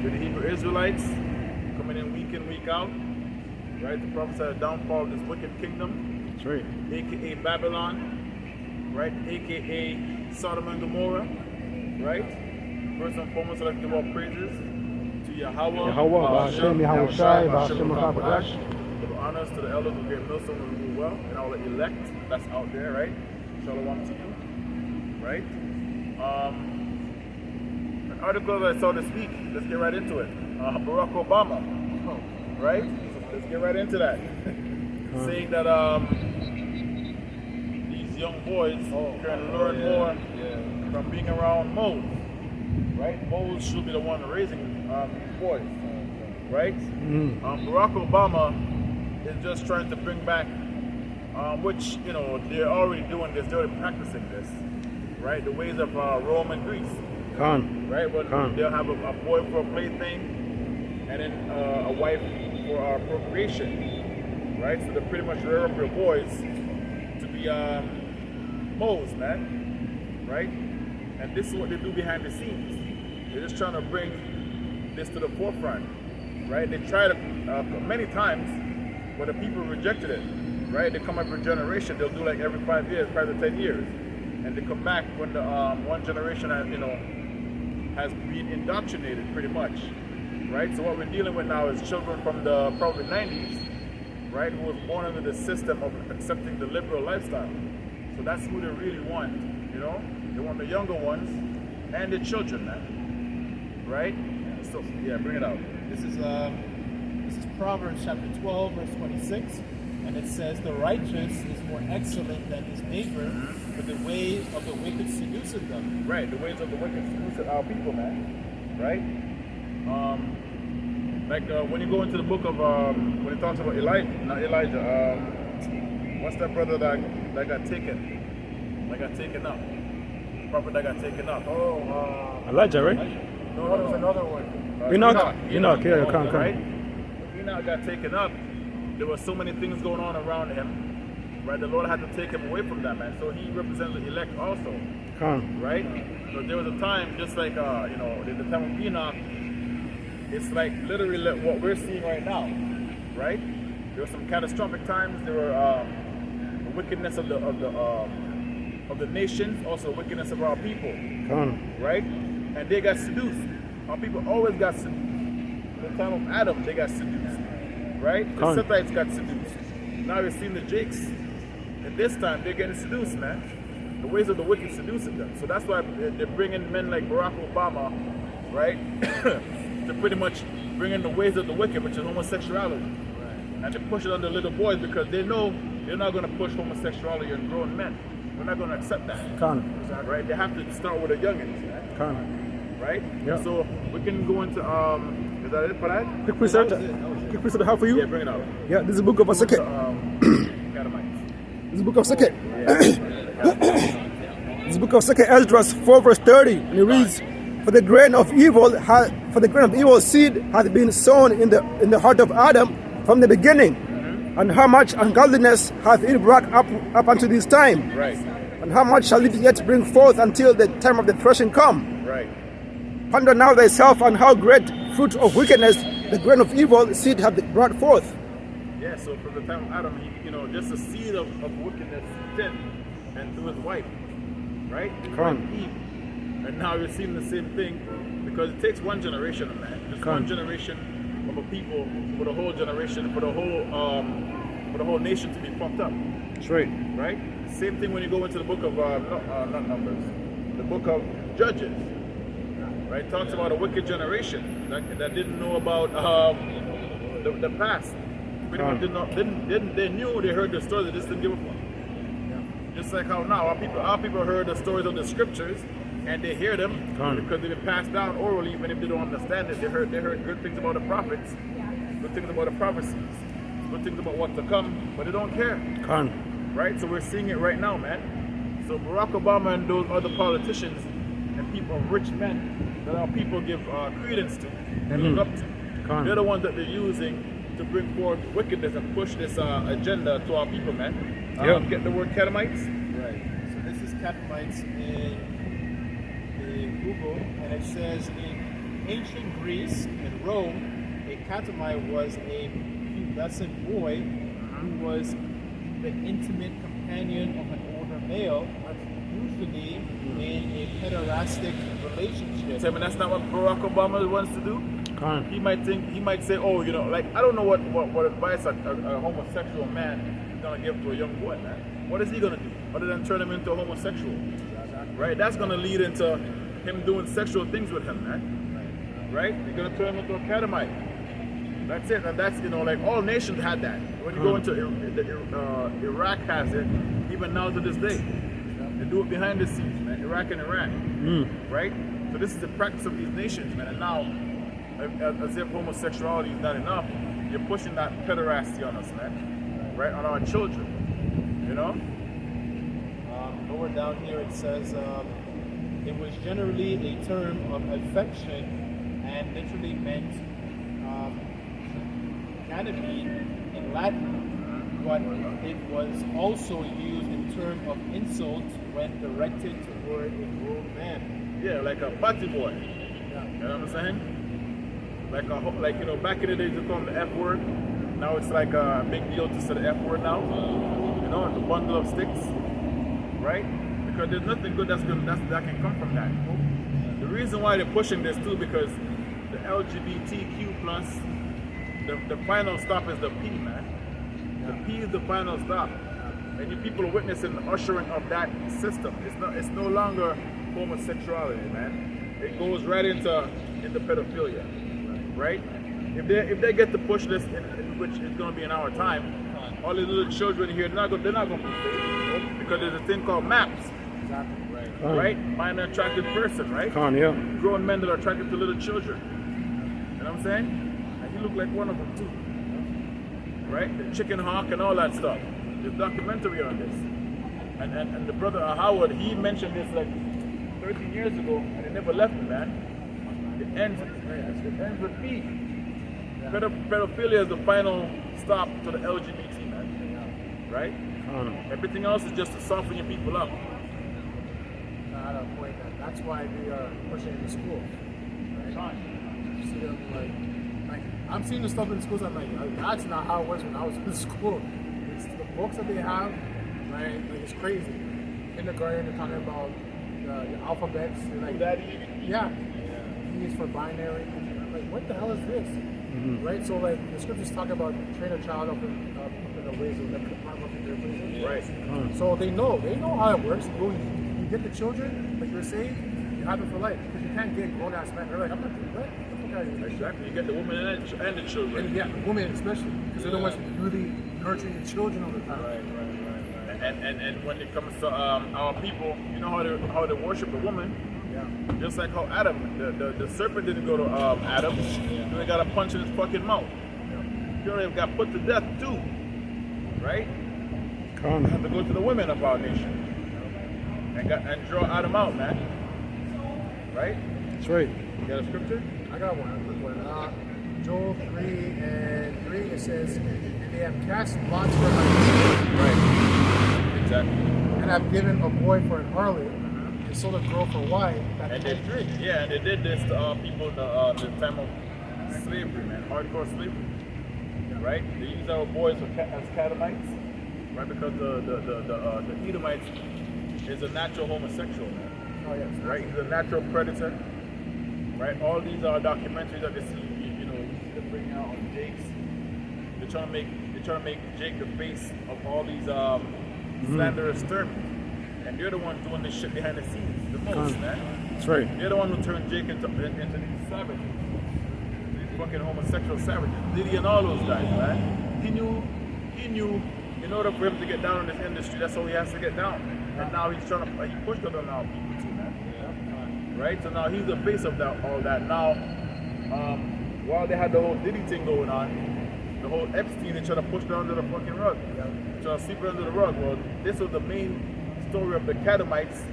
with the Hebrew Israelites, coming in week out, right? The prophets had a downfall of this wicked kingdom, That's right. aka Babylon, right? Aka Sodom and Gomorrah, right? First and foremost, I'd like to give all praises to Yahweh, Hashem, Yahweh Shai, Hashem, Makabash. Give honors to the elders of Great Millstone who rule well, and all the elect that's out there, right? Shalom to you, right? An article that I saw this week, let's get right into it. Barack Obama, right? Let's get right into that. Saying that these young boys can learn more from being around moles, right? Moles should be the one raising boys, right? Barack Obama is just trying to bring back, which, you know, they're already doing this, they're already practicing this, right? The ways of Rome and Greece. Right, but they'll have a boy for a plaything, and then a wife for procreation, right? So they're pretty much rear up your boys to be moles, man, right? And this is what they do behind the scenes. They're just trying to bring this to the forefront, right? They tried it many times, but the people rejected it, right? They come every generation. They'll do like every 5 years, 5 to 10 years, and they come back when the one generation has, you know, has been indoctrinated pretty much, right? So what we're dealing with now is children from the probably 90s, right, who was born under the system of accepting the liberal lifestyle. So that's who they really want, you know? They want the younger ones and the children, man, right? So, yeah, bring it out. This is Proverbs chapter 12, verse 26, and it says, "The righteous is more excellent than his neighbor, but the way of the wicked seduceth them." Right, the ways of the wicked seduce our people, man. Right? When you go into the book of when it talks about Elijah, what's that brother that got taken? That got taken up. Prophet that got taken up. Elijah, right? No, there was another one. Enoch, yeah, come. Right? When Enoch got taken up, there were so many things going on around him. Right, the Lord had to take him away from that, man. So he represents the elect also. Right? So there was a time, just like you know, in the time of Enoch, it's like literally what we're seeing right now. Right? There were some catastrophic times. There were the wickedness of the nations, also the wickedness of our people. Right? And they got seduced. Our people always got seduced. In the time of Adam, they got seduced. Right? The Sethites got seduced. Now we're seeing the Jakes. And this time they're getting seduced, man. The ways of the wicked seducing them. So that's why they're bringing men like Barack Obama, right, to pretty much bring in the ways of the wicked, which is homosexuality. Right. And they push it on the little boys because they know they're not going to push homosexuality on grown men. We're not going to accept that. Right? They have to start with the youngins. Right? Yeah. So we can go into is that it for that? Quick research. Quick research I have for you. Yeah, bring it out. Yeah, this is the book of Second. This is the book of Second. This is the book of Second Ezra 4 verse 30, and it reads, "For the grain of evil seed hath been sown in the heart of Adam from the beginning, and how much ungodliness hath it brought up unto this time, Right. and how much shall it yet bring forth until the time of the threshing come? Right. Ponder now thyself on how great fruit of wickedness the grain of evil seed hath brought forth." Yeah, so from the time of Adam, you know, just a seed of wickedness did, and through his wife, right? Eve. And now we're seeing the same thing, because it takes one generation, man. Just one generation of a people for the whole generation, for the whole nation to be pumped up. That's right. Right? Same thing when you go into the book of not Numbers, the book of Judges. Right? It talks about a wicked generation that didn't know about the past. Pretty much they knew, they heard the stories, they just didn't give a fuck. Just like how now our people heard the stories of the scriptures, and they hear them because they've been passed down orally. Even if they don't understand it, they heard good things about the prophets, good things about the prophecies, good things about what to come, but they don't care. Right? So we're seeing it right now, man. So Barack Obama and those other politicians and people, rich men that our people give credence to and look up to, they're the ones that they're using to bring forth wickedness and push this agenda to our people, man. Get the word Cadamites? Right. So this is Cadamites in Google, and it says in ancient Greece and Rome, a catamite was a pubescent boy who was the intimate companion of an older male, usually in a pederastic relationship. Tell me that's not what Barack Obama wants to do? He might say, oh, you know, like, I don't know what advice a homosexual man is going to give to a young boy, man. What is he going to do other than turn him into a homosexual? Right? That's going to lead into him doing sexual things with him, man. Right? You're going to turn him into a catamite. That's it. And that's, you know, like all nations had that. When you go into Iraq has it, even now to this day. They do it behind the scenes, man. Iraq and Iran. Right? So this is the practice of these nations, man. And now, as if homosexuality is not enough, you're pushing that pederasty on us, man. Right? On our children. You know? Lower down here it says it was generally a term of affection and literally meant canopy in Latin, but it was also used in terms of insult when directed toward a grown man. Yeah, like a party boy. Yeah. You know what I'm saying? Like you know, back in the days they call them the F word. Now it's like a big deal to say the F word now. You know, the bundle of sticks. Right? Because there's nothing good that can come from that. The reason why they're pushing this too, because the LGBTQ plus, the final stop is the P, man. The P is the final stop, and you people are witnessing the ushering of that system. It's no longer homosexuality, man. It goes right into pedophilia, right? If they get to push this, in which is going to be in our time, all these little children here, they're not going to be safe, because there's a thing called MAPS. Exactly, right. Right? Minor attracted person, right? Yeah. Grown men that are attracted to little children. You know what I'm saying? And he looked like one of them too. Right? The chicken hawk and all that stuff. There's a documentary on this. And the brother Howard, he mentioned this like 13 years ago, and it never left me, man. It ends with P. Pedophilia is the final stop to the LGBT, man. Right? Everything else is just to soften your people up. That's why we are pushing it in schools. Right? You see them like I'm seeing the stuff in schools. I'm like, that's not how it was when I was in school. It's the books that they have, right? Like it's crazy. Kindergarten, they're talking about the alphabets. They're like, yeah. E is for binary. I'm like, what the hell is this? Right? So like the scriptures talk about train a child up in the ways of Right. So they know how it works. You get the children, like you're saying, you have them for life. Because you can't get grown ass men. They're like, I'm not doing that. Exactly. You get the women and the children. And yeah, women especially. Because they're the ones really nurturing the children all the time. Right. And when it comes to our people, you know how they worship the woman. Yeah. Just like how Adam, the serpent didn't go to Adam. They got a punch in his fucking mouth. He already got put to death too. Right? Have to go to the women of our nation and draw Adam out, man. Right? That's right. You got a scripture? I got one. Joel 3:3, it says, and they have cast lots for my children. Right. Exactly. And have given a boy for an harlot, and sold a girl for wine. And they drink. Yeah, and they did this to people the time of slavery, man. Hardcore slavery. Right? They use our boys as catamites. Right? Because the Edomites is a natural homosexual, man. Oh yes. Right? He's a natural predator. Right? All these are documentaries that they see, you know, they're bringing out on Jake's. They're trying to make Jake the face of all these slanderous terms. And they're the ones doing this shit behind the scenes the most, man. That's right. They're the one who turned Jake into these savages. These fucking homosexual savages. Diddy and all those guys, man. He knew in order for him to get down in this industry, that's all he has to get down. And now he pushed it on our people too, man. Right? So now he's the face of all that. Now, while they had the whole Diddy thing going on, the whole Epstein, they tried to push it under the fucking rug. They tried to sweep it under the rug. Well, this was the main story of the Catamites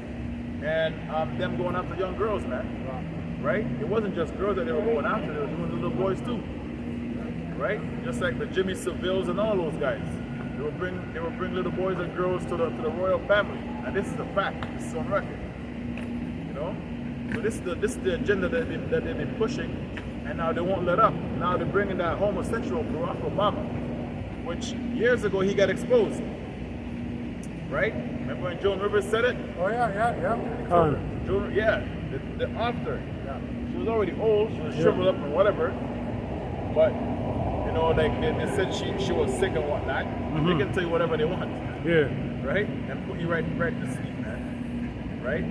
and them going after young girls, man. Right? It wasn't just girls that they were going after, they were doing the little boys too. Right? Just like the Jimmy Sevilles and all those guys. They would bring little boys and girls to the royal family. And this is a fact. This is on record. You know? So this is the agenda that they've been pushing, and now they won't let up. Now they're bringing that homosexual Barack Obama, which years ago he got exposed. Right? Remember when Joan Rivers said it? Oh yeah. Joan, yeah, the after. Yeah. She was already old. She was shriveled up and whatever. But you know, like they said she was sick and whatnot. They can tell you whatever they want. Yeah. Right? And put you right to sleep, man. Right?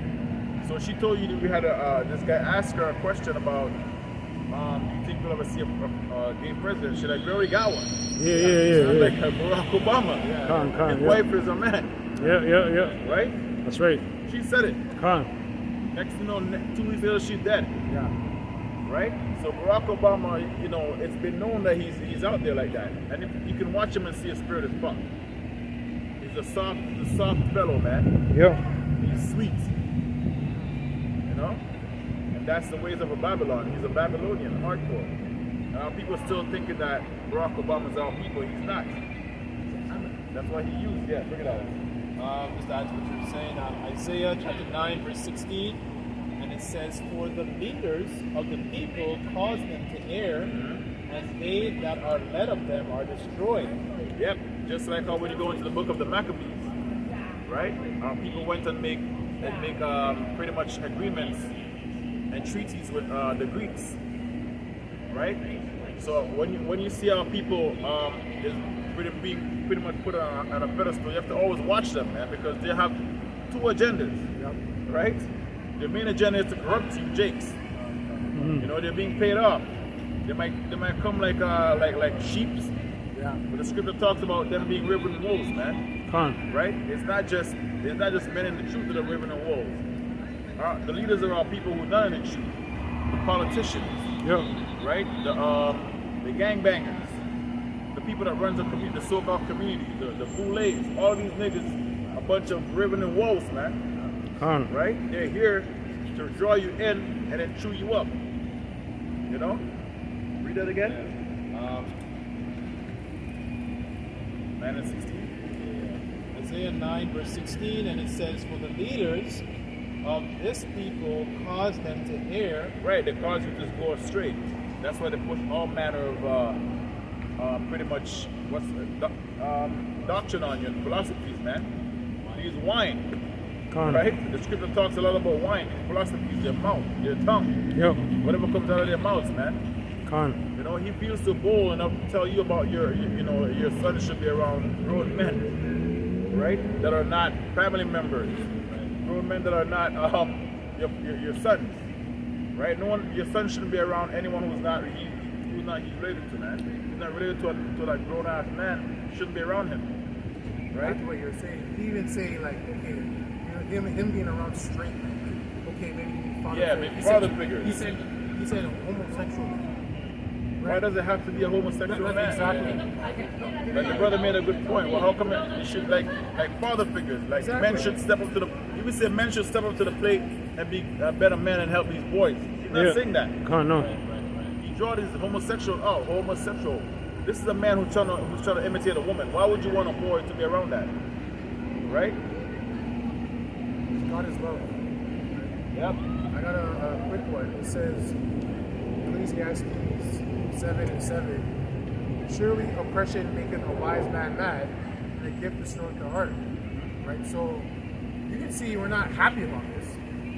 So she told you that we had this guy asked her a question about do you think we'll ever see a gay president? She's like, we already got one. Yeah. Like Barack Obama. His wife is a man. Yeah. Right? That's right. She said it. Con. Next thing you know, 2 weeks later, she's dead. Yeah. Right? So Barack Obama, you know, it's been known that he's out there like that. And if you can watch him and see his spirit is fucked. He's a soft fellow, man. Yeah. He's sweet. You know? And that's the ways of a Babylon. He's a Babylonian, hardcore. People still thinking that Barack Obama's our people. He's not. That's why he used. Yeah, bring it out. Just that's what you're saying. Isaiah chapter 9, verse 16. And it says, for the leaders of the people cause them to err, and they that are led of them are destroyed. Yep, just like how when you go into the book of the Maccabees, right? People went and make pretty much agreements and treaties with the Greeks, right? So when you see how people is being pretty much put on a pedestal, you have to always watch them, man, because they have two agendas, right? Their main agenda is to corrupt you, Jakes. You know, they're being paid off. They might come like sheeps. Yeah. But the scripture talks about them being raven wolves, man. Right? It's not just men in the truth that are raven and wolves. The leaders are our people who done it in truth. The politicians. Yeah. Right? The gangbangers. The people that run the community, the so-called community, the boulets, all these niggas, a bunch of raven and wolves, man. Right? They're here to draw you in and then chew you up. You know? Read that again. 9 and 16. Isaiah 9, verse 16, and it says, for the leaders of this people cause them to err. Right, they cause you to go astray. That's why they push all manner of pretty much doctrine on you and philosophies, man. They use wine. Right? The scripture talks a lot about wine, philosophies, their mouth, their tongue. Yep. Whatever comes out of their mouths, man. You know, he feels so bold enough to tell you about your son should be around grown men, right? That are not family members, grown men that are not your sons, right? Your son shouldn't be around anyone who's not he's related to, man. He's not related to that grown ass man. Shouldn't be around him, right? That's what you're saying. He even saying like, okay, him being around straight men. Okay, maybe father. Yeah, maybe father figures. He said homosexual man. Why does it have to be a homosexual man? Exactly. Like the brother made a good point. Well, how come you should like father figures? Like men should step up to the. You would say men should step up to the plate and be a better man and help these boys. He's not saying that. He draw these homosexual. Oh, homosexual. This is a man who's trying to imitate a woman. Why would you want a boy to be around that? Right? God is love. Yep. I got a quick one. It says, Ecclesiastes 7:7. Surely oppression maketh a wise man mad, and a gift destroyeth the heart. Right? So you can see we're not happy about this.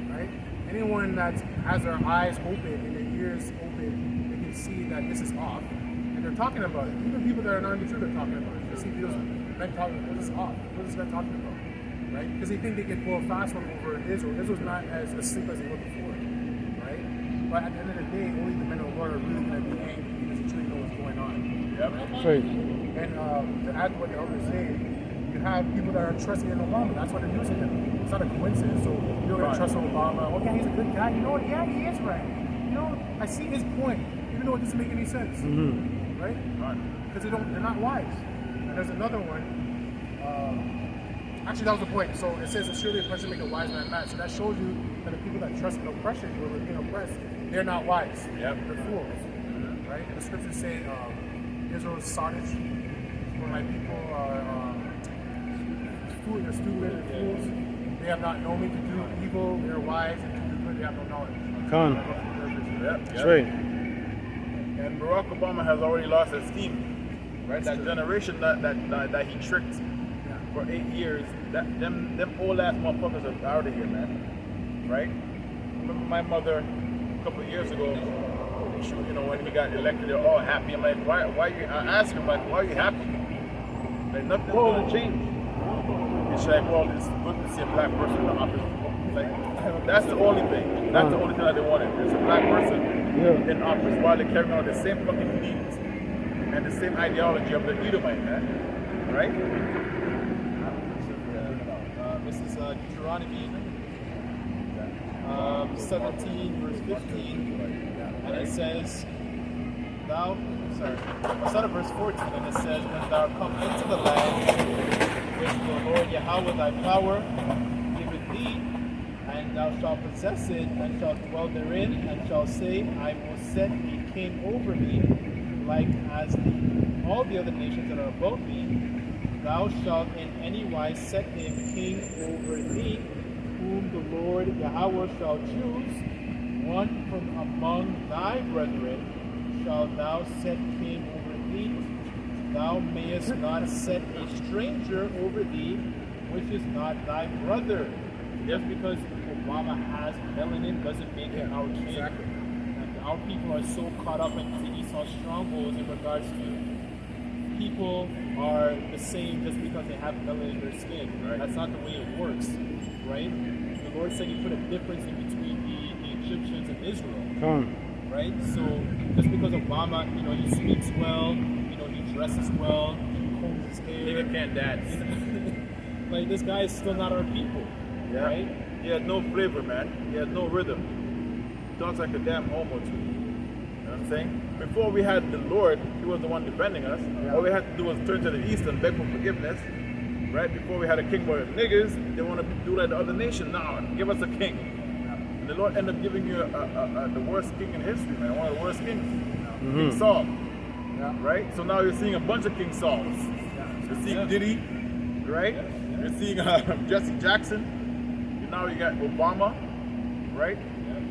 Right? Anyone that has their eyes open and their ears open, they can see that this is off. And they're talking about it. Even people that are not in the truth are talking about it. They see videos of men talking about this is off. What is this guy talking about? Right? Because they think they can pull a fast one over Israel. Israel's not as asleep as they were before. Right? But at the end of the day, only the men of the Lord are really going to be angry because they truly know what's going on. Yep. And to add to what the elders say, you have people that are trusting in Obama. That's why they're using him. It's not a coincidence. So you're going to trust Obama. Oh, yeah, he's a good guy. You know what? Yeah, he is right. You know, I see his point, even though it doesn't make any sense. Right? Because they're not wise. And there's another one. Actually, that was the point. So it says, surely oppression make a wise man mad. So that shows you that the people that trust in oppression, who are being oppressed, they're not wise. Yep. They're fools. Right? And the scriptures say, Israel is sottish, for my people are they're stupid and fools. They have not known me to do evil. They're wise and to do good they have no knowledge. Con. Yep. That's right. And Barack Obama has already lost his steam, right? That generation that he tricked for 8 years, them old ass motherfuckers are out of here, man. Right? Remember my mother a couple of years ago, you know, when he got elected, they're all happy. I'm like, why you? I asked her, like, why are you happy? Like, nothing's gonna change. And she's like, well, it's good to see a black person in the office. Like, that's the only thing. That's the only thing that they wanted. There's a black person in office while they're carrying on the same fucking needs and the same ideology of the Edomite, man. Right? This is Deuteronomy 17, verse 15, and it says, start of verse 14, and it says, when thou come into the land which the Lord Yahweh thy power giveth thee, and thou shalt possess it, and shalt dwell therein, and shalt say, I will set a king over me, like as all the other nations that are above me. Thou shalt in any wise set him king over thee, whom the Lord Yahweh shall choose, one from among thy brethren shalt thou set king over thee. Thou mayest not set a stranger over thee, which is not thy brother. Just because Obama has melanin doesn't make him our king. Exactly. And our people are so caught up into Esau's strongholds in regards to people are the same just because they have melanin in their skin. Right. That's not the way it works, right? The Lord said He put a difference in between the Egyptians and Israel, right? So just because Obama, you know, he speaks well, you know, he dresses well, he combs his hair. Nigga can't dance. Like, this guy is still not our people, right? He had no flavor, man. He had no rhythm. He talks like a damn homo too. You know what I'm saying? Before we had the Lord, He was the one defending us. All we had to do was turn to the east and beg for forgiveness. Right? Before we had a king for niggas, they want to do like the other nation. Now, give us a king. And the Lord ended up giving you the worst king in history, man. One of the worst kings. King Saul. Right? So now you're seeing a bunch of King Sauls. You're seeing Diddy, right? You're seeing Jesse Jackson. Now you got Obama, right?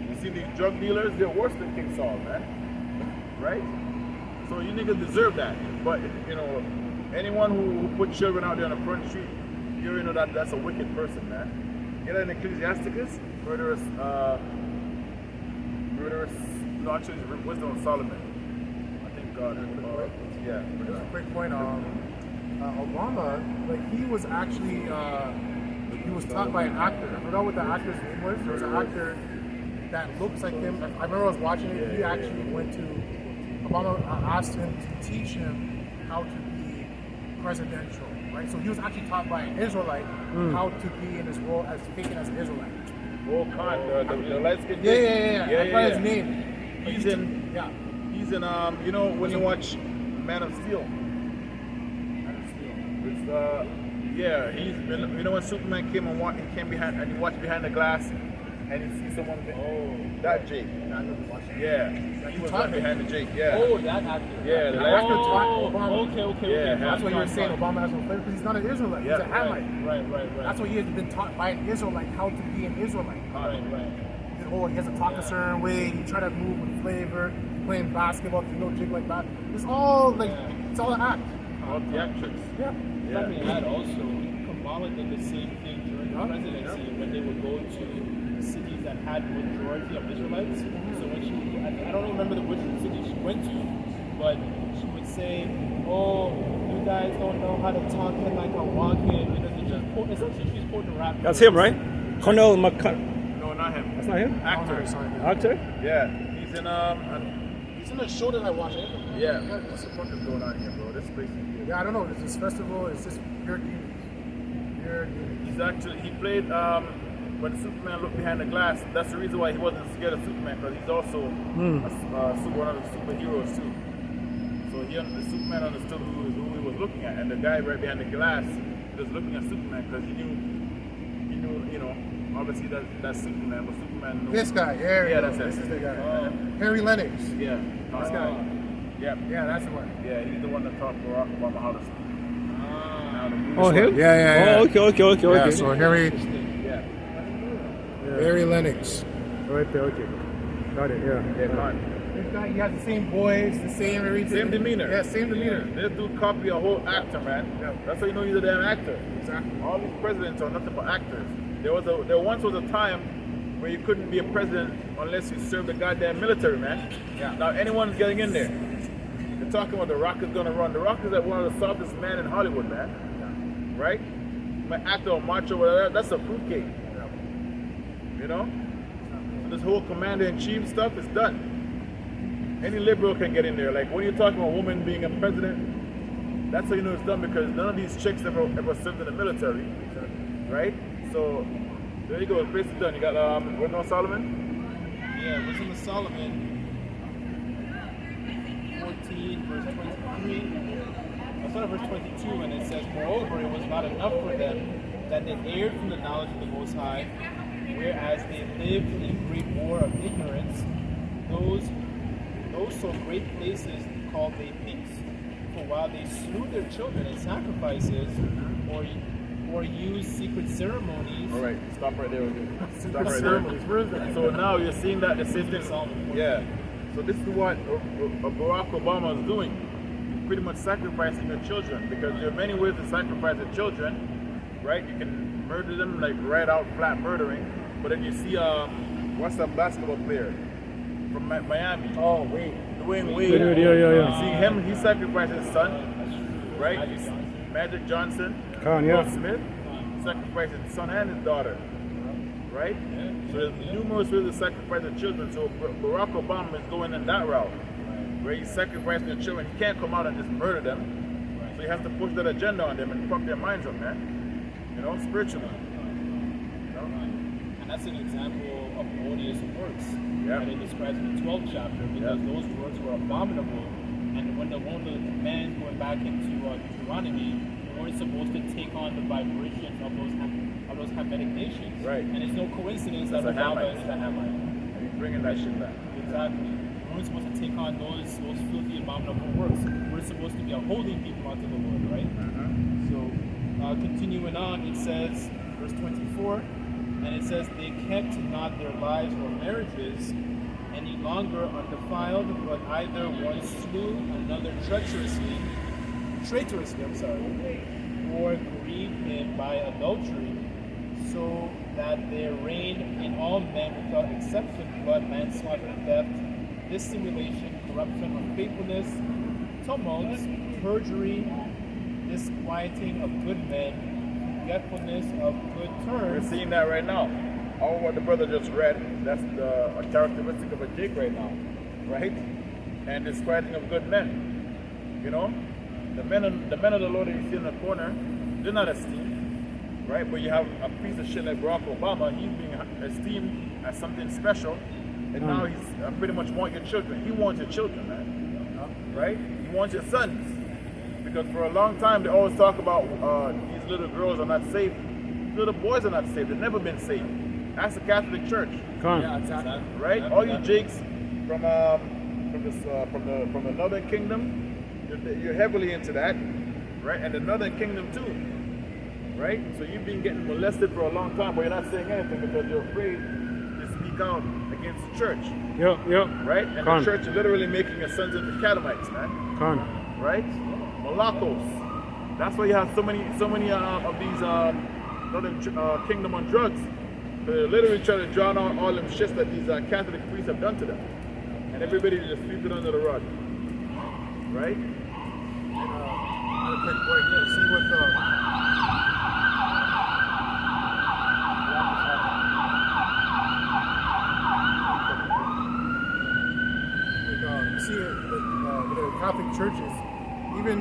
You see these drug dealers, they're worse than King Saul, man. Right? So you niggas deserve that. But, you know, anyone who put children out there on the front street, you already know that that's a wicked person, man. Get that in Ecclesiasticus, murderous, no, actually, it's Wisdom of Solomon. I think God, yeah. Just a quick point, Obama, like, he was actually, he was taught by an actor. I forgot what the actor's name was. There was an actor that looks like him. I remember I was watching it. He actually went to, Obama asked him to teach him how to be presidential, right? So he was actually taught by an Israelite how to be in his role as faking as an Israelite. Oh, Khan, the light skin. Yeah. I forgot his name. He's in, you know, when you watch Man of Steel. It's, yeah, he's been, you know, when Superman came and he came behind, and he watched behind the glass, and he sees someone, that Jake. Yeah, he was right behind the Jake, yeah. Oh, that actor. Yeah, the actor taught Obama. Okay. Yeah, That's what you were saying, Obama has no flavor, because he's not an Israelite, he's a Hamite. Right. That's what he has been taught by an Israelite, how to be an Israelite. Right. Oh, he has to talk a certain way, he try to move with flavor, playing basketball, there's no jig like that. It's all like, it's all an act. All theatrics. Yeah. Let me add also, Kamala did the same thing during the presidency when they would go to cities that had majority of Israelites. So when she, I don't remember which city she went to, but she would say, "Oh, you guys don't know how to talk him like I walk him," because essentially she's quoting rap. That's him, right? Cornel McCarthy. No, not him. That's not him? Actor. Actor? Yeah, he's in He's in a show that I watch. yeah. What's the fuck is going on here, bro? This place. Yeah, I don't know. This festival is just pure demons. Pure demons. He's actually, he played when Superman looked behind the glass. That's the reason why he wasn't scared of Superman, because he's also one of the superheroes too. So the Superman understood who he was looking at, and the guy right behind the glass was looking at Superman because he knew, you know, obviously that's Superman, but Superman knows. This guy, that's this it. is the guy. Harry Lennox. Yeah, This guy. Yeah, that's the one. Yeah, he's the one that taught Barack Obama how to speak. Oh, him? Yeah. Oh, okay. Yeah, so Harry Yeah. Lennox. Right there, okay. Got it, yeah. Yeah, Con. This guy, he has the same voice, the same everything. Same demeanor. Yeah, same demeanor. This dude copy a whole actor, man. Yeah. That's how you know he's a damn actor. Exactly. All these presidents are nothing but actors. There once was a time where you couldn't be a president unless you served the goddamn military, man. Yeah. Now anyone's getting in there. They're talking about The Rock is gonna run. The Rock is like one of the softest men in Hollywood, man. Right? My actor or macho, whatever, that's a fruitcake. You know? So this whole commander-in-chief stuff is done. Any liberal can get in there. Like when you're talking about a woman being a president, that's how you know it's done, because none of these chicks ever served in the military. Right? So there you go, it's basically done. You got Wisdom of Solomon? Yeah, Wisdom of Solomon 14, verse 23. I started verse 22, and it says, "Moreover, it was not enough for them that they erred from the knowledge of the Most High, whereas they lived in a great war of ignorance. Those so great places called they peace. For while they slew their children in sacrifices, or used secret ceremonies." All right, stop right there. Stop right there. Ceremonies. Where is that? So now you're seeing that the same thing. Solomon. Yeah. So this is what Barack Obama is doing. He's pretty much sacrificing your children, because there are many ways to sacrifice your children, right? You can murder them, like right out flat murdering. But then you see, what's that basketball player from Miami? Oh, wait. Dwayne Wade. Yeah. See him, he sacrificed his son, right? Magic Johnson. Con, yeah. Will Smith sacrificed his son and his daughter, right? So there's numerous ways to sacrifice the children. So Barack Obama is going in that route, where he's sacrificing the children. He can't come out and just murder them. So he has to push that agenda on them and fuck their minds up, man. You know, spiritually. You know? And that's an example of odious works Yeah. that it describes in the 12th chapter, because Yeah. those works were abominable. And when one of the commands going back into Deuteronomy, we weren't supposed to take on the vibrations of those Hamitic nations. Right. And it's no coincidence that That's a Obama Hamite. is a Hamite. And he's bringing that shit back. Exactly. We weren't supposed to take on those filthy, abominable works. We're supposed to be a holy people unto the Lord, right? So, continuing on, it says, verse 24, and it says, "They kept not their lives or marriages any longer undefiled, but either one slew another traitorously, or grieved him by adultery, so that there reigned in all men without exception blood, manslaughter, theft, dissimulation, corruption, unfaithfulness, tumults, perjury, disquieting of good men, forgetfulness of good We're terms." seeing that right now. All what the brother just read, that's a characteristic of a Jake right now, right? And disquieting of good men. You know? The men of the Lord that you see in the corner, they're not esteemed, right? But you have a piece of shit like Barack Obama, he's being esteemed as something special, and now he's pretty much want your children. He wants your children, man, right? He wants your sons, because for a long time they always talk about these little girls are not safe, little boys are not safe. They've never been safe. That's the Catholic Church, Con. Yeah, exactly. right? All you jakes from the Northern Kingdom, you're heavily into that, right? And the Northern Kingdom too, right? So you've been getting molested for a long time, but you're not saying anything because you're afraid to speak out against the church, Yeah. right? And Con. the church is literally making your sons into Catamites, man, Con. right? Mulattoes. That's why you have so many of these Northern Kingdom on drugs. They're literally trying to drown out all them shits that these Catholic priests have done to them, and everybody just sweeps it under the rug, right? On a quick break, let's see what you see with the Catholic churches, even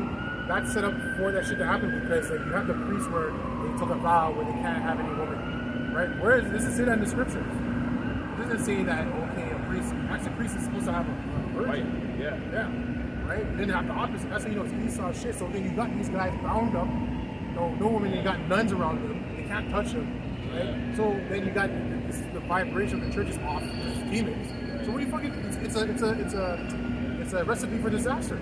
that's set up for that shit to happen, because like you have the priests where they took a vow where they can't have any woman, right? Where does it say that in the scriptures? It doesn't say that, okay, a priest is supposed to have a virgin. Right. Yeah. Right? Then they have the opposite. That's how you know it's Esau shit. So then you got these guys bound up. No women, they got nuns around them. They can't touch them. Right? So then you got the vibration of the church is off. There's demons. So what do you fucking? It's a recipe for disaster.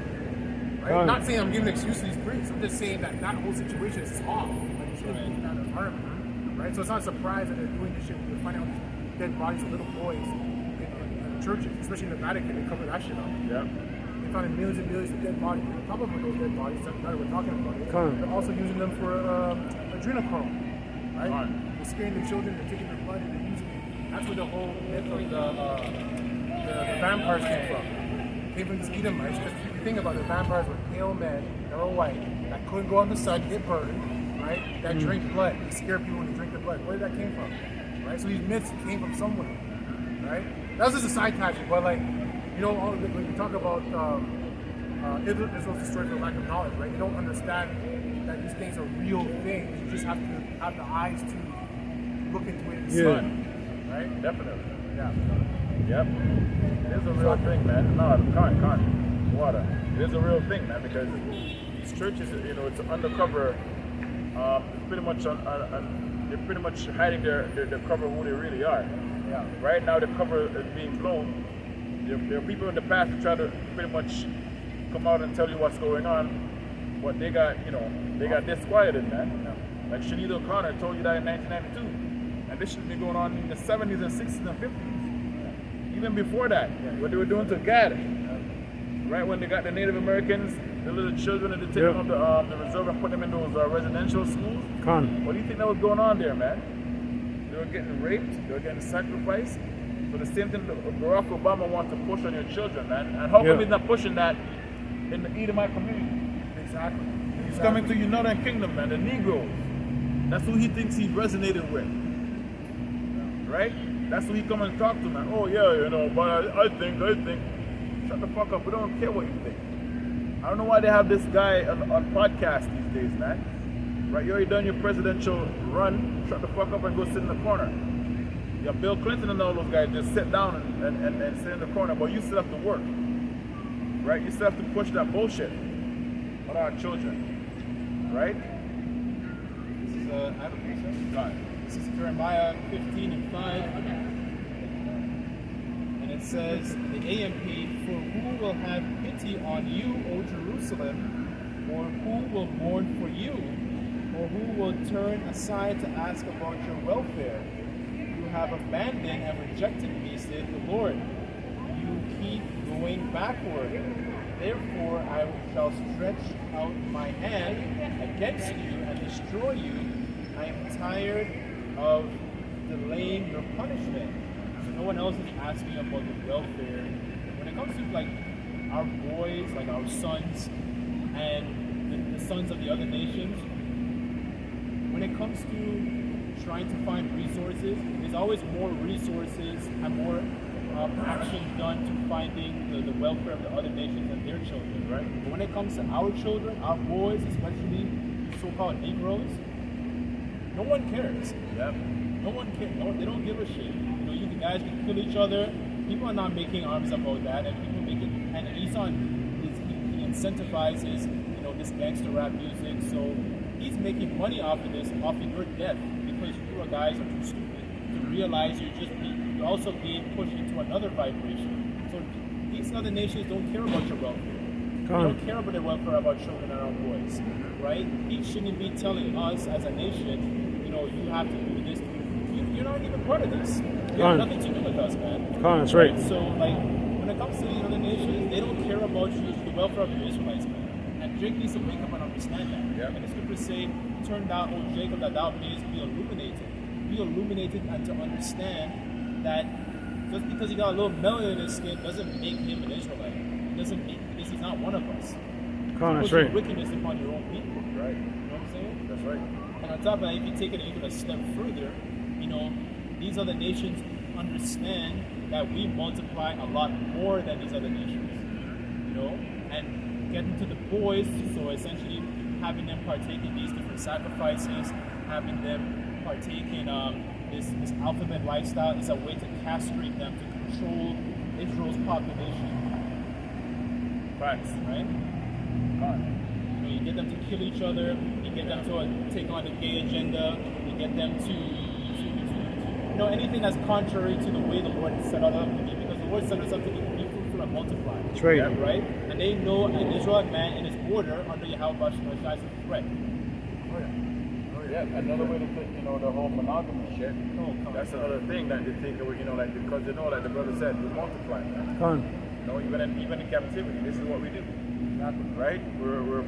Right? I'm not saying I'm giving an excuse to these priests. I'm just saying that whole situation is off. Like it's not a harm. Right? So it's not a surprise that they're doing this shit. We're finding out dead bodies of little boys in churches, especially in the Vatican. They cover that shit up. Yeah. They found millions and millions of dead bodies. On top of those dead bodies, now that we're talking about it, Come on. they're also using them for adrenochrome, right? Come on. They're scaring the children, they're taking their blood, and they're using it. That's where the whole myth of the vampires came from. It came from these Edomites, because if you think about it, the vampires were pale men that were white, that couldn't go on the sun, get burned, right? That drink blood. They scare people when they drink the blood. Where did that came from? Right? So these myths came from somewhere, right? That was just a side tangent, but like, you know, when you talk about Israel's destroyed for lack of knowledge, right? You don't understand that these things are real things. You just have to have the eyes to look into it and see, right? Definitely. Yeah. Yep. It is a real thing, man. No, can't. Water. It is a real thing, man, because these churches, you know, it's undercover. It's pretty much they're pretty much hiding their cover of who they really are. Yeah. Right now, the cover is being blown. There are people in the past who try to pretty much come out and tell you what's going on, but they got disquieted, man. Like Sinead O'Connor told you that in 1992, and this should be going on in the 70s and 60s and 50s, even before that. What they were doing to Gad, right when they got the Native Americans, the little children, and they took them up the reserve and put them in those residential schools. What do you think that was going on there, man? They were getting raped, they were getting sacrificed. So the same thing that Barack Obama wants to push on your children, man. And how come he's not pushing that in the Edomite community? Exactly. He's coming to United Kingdom, man, the Negroes. That's who he thinks he resonated with. Right? That's who he come and talk to, man. Oh yeah, you know, but I think. Shut the fuck up, we don't care what you think. I don't know why they have this guy on podcast these days, man. Right, you already done your presidential run, shut the fuck up and go sit in the corner. Yeah, Bill Clinton and all those guys just sit down and sit in the corner, but you still have to work. Right? You still have to push that bullshit on our children. Right? This is I have a precept. This is Jeremiah 15:5. And it says, the AMP, for who will have pity on you, O Jerusalem, or who will mourn for you, or who will turn aside to ask about your welfare? You have abandoned and rejected me, said the Lord. You keep going backward. Therefore I shall stretch out my hand against you and destroy you. I am tired of delaying your punishment. So no one else is asking about the welfare. When it comes to like our boys, like our sons, and the sons of the other nations, when it comes to trying to find resources, there's always more resources and more action done to finding the welfare of the other nations and their children, right? But when it comes to our children, our boys, especially so-called Negroes, no one cares. Yep. No one cares. No, they don't give a shit. You know, you guys can kill each other. People are not making arms about that, and people make it. And Esau, he incentivizes, you know, this gangster rap music. So he's making money off of this, off of your death, because you guys are too stupid to realize you're also being pushed into another vibration. So these other nations don't care about your welfare. They don't care about the welfare of our children and our boys, right? He shouldn't be telling us as a nation, you know, you have to do this. You're not even part of this. You have nothing to do with us, man. That's right. So, like, when it comes to the other nations, they don't care about you, the welfare of the Israelites, man. And Jake needs to wake up and understand that. Yep. And the scriptures say, turn thou, O Jacob, that thou mayest be illuminated. Be illuminated and to understand that just because he got a little melanin in his skin doesn't make him an Israelite. It doesn't make, because he's not one of us. That's right. Wickedness upon your own people. Right. You know what I'm saying? That's right. And on top of that, if you take it even a step further, you know, these other nations understand that we multiply a lot more than these other nations. You know? And getting to the boys, so essentially having them partake in these different sacrifices, having them partake in this alphabet lifestyle is a way to castrate them, to control Israel's population. Facts. Right? You know, you get them to kill each other, you get them to take on the gay agenda, you get them to you know, anything that's contrary to the way the Lord set us up to be, because the Lord set us up to be fruitful and multiply. That's right. Yeah, right? And they know an Israelite man in his border under Yahweh Bashar is a threat. Oh yeah. Yeah, another way to put, the whole monogamy shit. That's another thing that they think, like, because like the brother said, we multiply, man. Even in captivity, this is what we do. Right? We're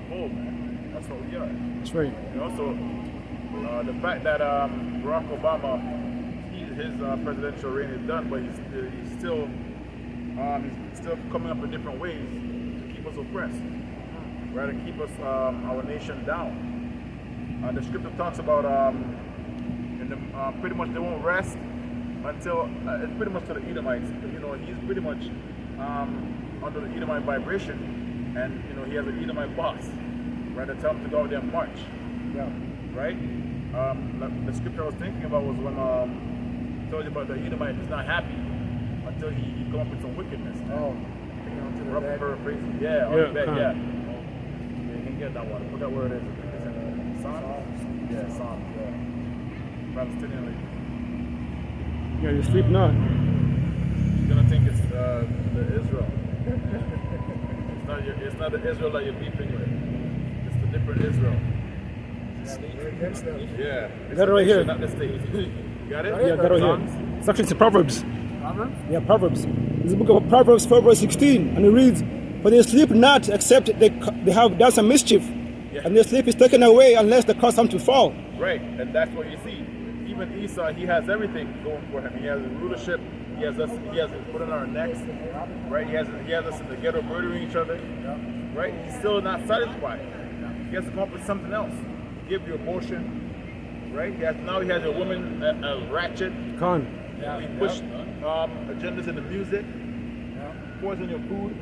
full, man. That's what we are. That's right. So the fact that Barack Obama, his presidential reign is done, but he's still coming up with different ways to keep us oppressed, right? To keep us our nation down. The scripture talks about pretty much they won't rest until it's pretty much to the Edomites. He's pretty much under the Edomite vibration, and he has an Edomite boss, right? To tell him to go out there and march. Yeah. Right? The scripture I was thinking about was when told you about the Edomite is not happy until he come up with some wickedness. Rough paraphrasing. Yeah, on the bed, yeah. You can get that one. I forgot where it is. It's in Psalms? Yeah, Psalms, yeah. Palestinian. Yeah, you sleep not. You're gonna think it's the Israel. It's not the Israel that you're beefing with. It's the different Israel. Yeah. I got it right here. Not the state. You got it? Yeah, I got it right here. It's actually Proverbs. Proverbs? Yeah, Proverbs. It's the book of Proverbs 4 verse 16, and it reads, "For they sleep not, except they have done some mischief, and their sleep is taken away unless they cause them to fall." Right, and that's what you see. Even Esau, he has everything going for him. He has rulership. He has us. He has it put on our necks. Right. He has us in the ghetto murdering each other. Right. He's still not satisfied. He has to come up with something else. Give you abortion. Right. Now he has a woman a ratchet. He pushed agendas in the music. Poison your food.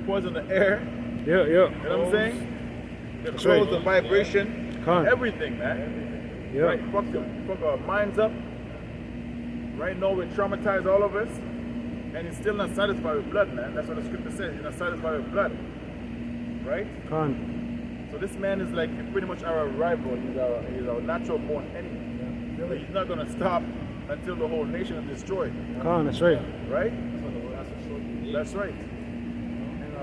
Poison the air. Yeah. You know what I'm saying? Controls the vibration. Everything, man. Yeah. Right? Fuck our minds up. Right now we traumatize all of us, and he's still not satisfied with blood, man. That's what the scripture says. He's not satisfied with blood. Right? So this man is like pretty much our rival. He's our natural born enemy. But he's not gonna stop until the whole nation is destroyed. That's right. Right? That's right. And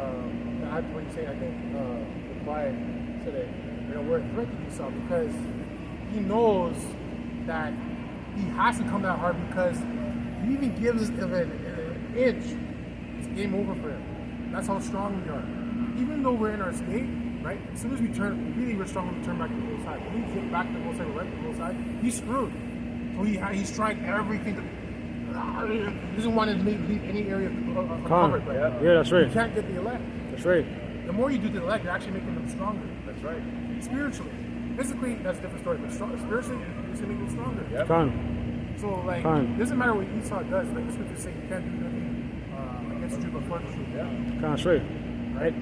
I what you say, I think the quiet today, we're a threat to Esau because he knows that he has to come that hard, because if he even gives an inch, it's game over for him. That's how strong we are. Even though we're in our state, right? As soon as we turn, we're strong when we turn back to the whole side. When we get back to the whole side, right to the whole side, he's screwed. So he's trying everything to. He doesn't want to leave any area covered. Right? Yeah, that's right. You can't get the elect. That's right. The more you do to the elect, you're actually making them stronger. That's right. Spiritually. Physically, that's a different story, but spiritually, you're just making them stronger. Yep. So, like, it doesn't matter what Esau does. Like the scriptures say, you can't do nothing against the truth, but for the truth. Yeah. That's right. Right.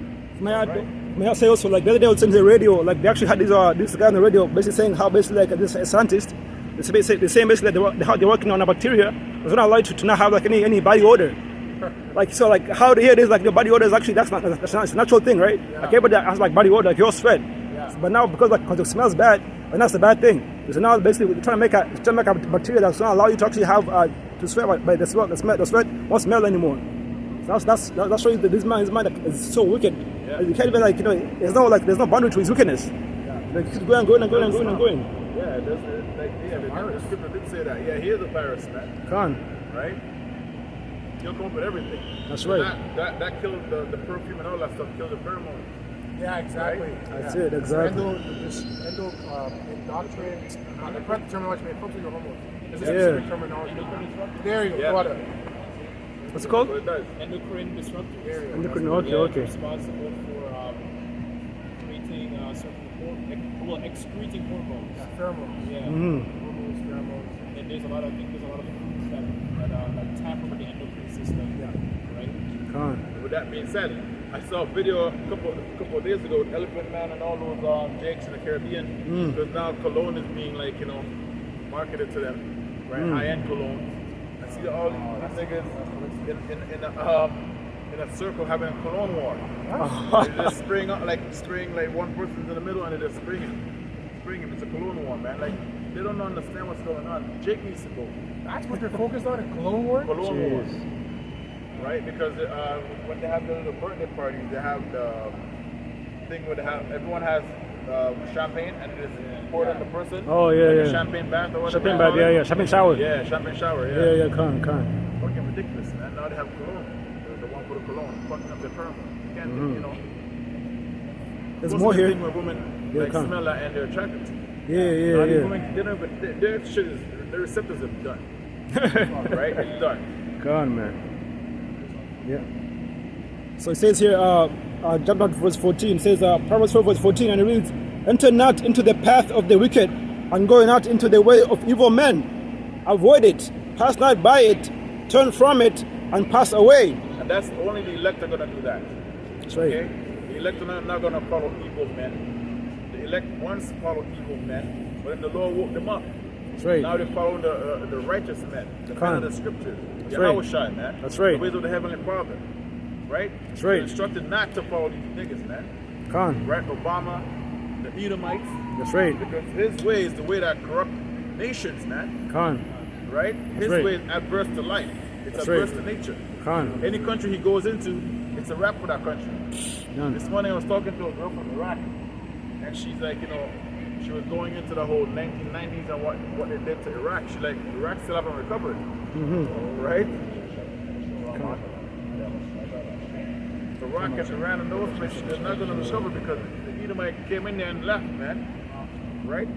May I say also, like the other day I was on the radio, like they actually had this guy on the radio basically saying how basically like this scientist, they saying basically how they're working on a bacteria that's not allowed to not have like any body odor. Like so, like how to hear this, like the body odor is actually that's not it's a natural thing, right? Yeah. Like everybody has like body odor, like your sweat. Yeah. But now because it smells bad, and that's the bad thing. So now basically we're trying to make a bacteria that's not allow you to actually have to sweat by the sweat won't smell anymore. So that's why this man is so wicked. Yeah. You can't even there's no boundary to his wickedness. Yeah. Like he's going. Yeah, the scripture did say that. Yeah, he is a virus, man. Right? He'll come up with everything. That's right. That killed the perfume and all that stuff, killed the pheromones. Yeah, exactly. Right? That's it, exactly. Indoctrine, the correct terminology may filter your hormones. There's a Yeah. specific terminology. There you go. Yeah. Water. What's it called? What it does. Endocrine disruptors. Endocrine. Yeah, Okay. responsible for creating certain excreting hormones. Yeah, pheromones. Yeah. Hormones, pheromones. And there's a lot of foods that tamper with the endocrine system. Yeah. Right. With that being said, I saw a video a couple of days ago with Elephant Man and all those Jakes in the Caribbean. Because now cologne is being marketed to them, right? High-end cologne. I see all these niggas in a circle having a cologne war. They're just spraying like one person's in the middle and they're just spraying. It's a cologne war, man. Like they don't understand what's going on. Jake needs to go. That's what they're focused on, a cologne war? Cologne wars. Right? Because when they have the little birthday parties, they have the thing where everyone has champagne and it is poured on the person. Oh, yeah, like yeah. a champagne bath or whatever. Champagne bath, yeah, yeah. Champagne shower. Yeah, champagne shower, Yeah, yeah. yeah, con. Fucking ridiculous. And now they have cologne. The one for the cologne. Fucking up the pheromone. You can't, you know. There's Most more of the here. thing where women Yeah, like come. smell that and they're attracted to. Yeah, Now, these yeah. women, they don't even, their shit is, their receptors are done. Right? It's done. Con, man. Yeah. So it says here, jump down to verse 14. It says, Proverbs 4 verse 14, and it reads, enter not into the path of the wicked, and go not into the way of evil men. Avoid it, pass not by it, turn from it, and pass away. And that's only the elect are going to do that. That's right. Okay? The elect are not going to follow evil men. The elect once followed evil men, but then the Lord woke them up. That's right. Now they follow the righteous men, the men of the scriptures. Yahweh Shai, man. That's right. The ways of the Heavenly Father. Right? That's right. You're instructed not to follow these niggas, man. Con. Right? Obama, the Edomites. That's right. Because his way is the way that corrupt nations, man. Con. Right? His right. way is adverse to life. It's That's adverse right. to nature. Con. Any country he goes into, it's a wrap for that country. None. This morning I was talking to a girl from Iraq, and she's like, you know, she was going into the whole 1990s and what they did to Iraq. She's like, Iraq still haven't recovered. Right? Iraq and Iran and those places, they're not going to recover because the Edomite came in there and left, man. Right?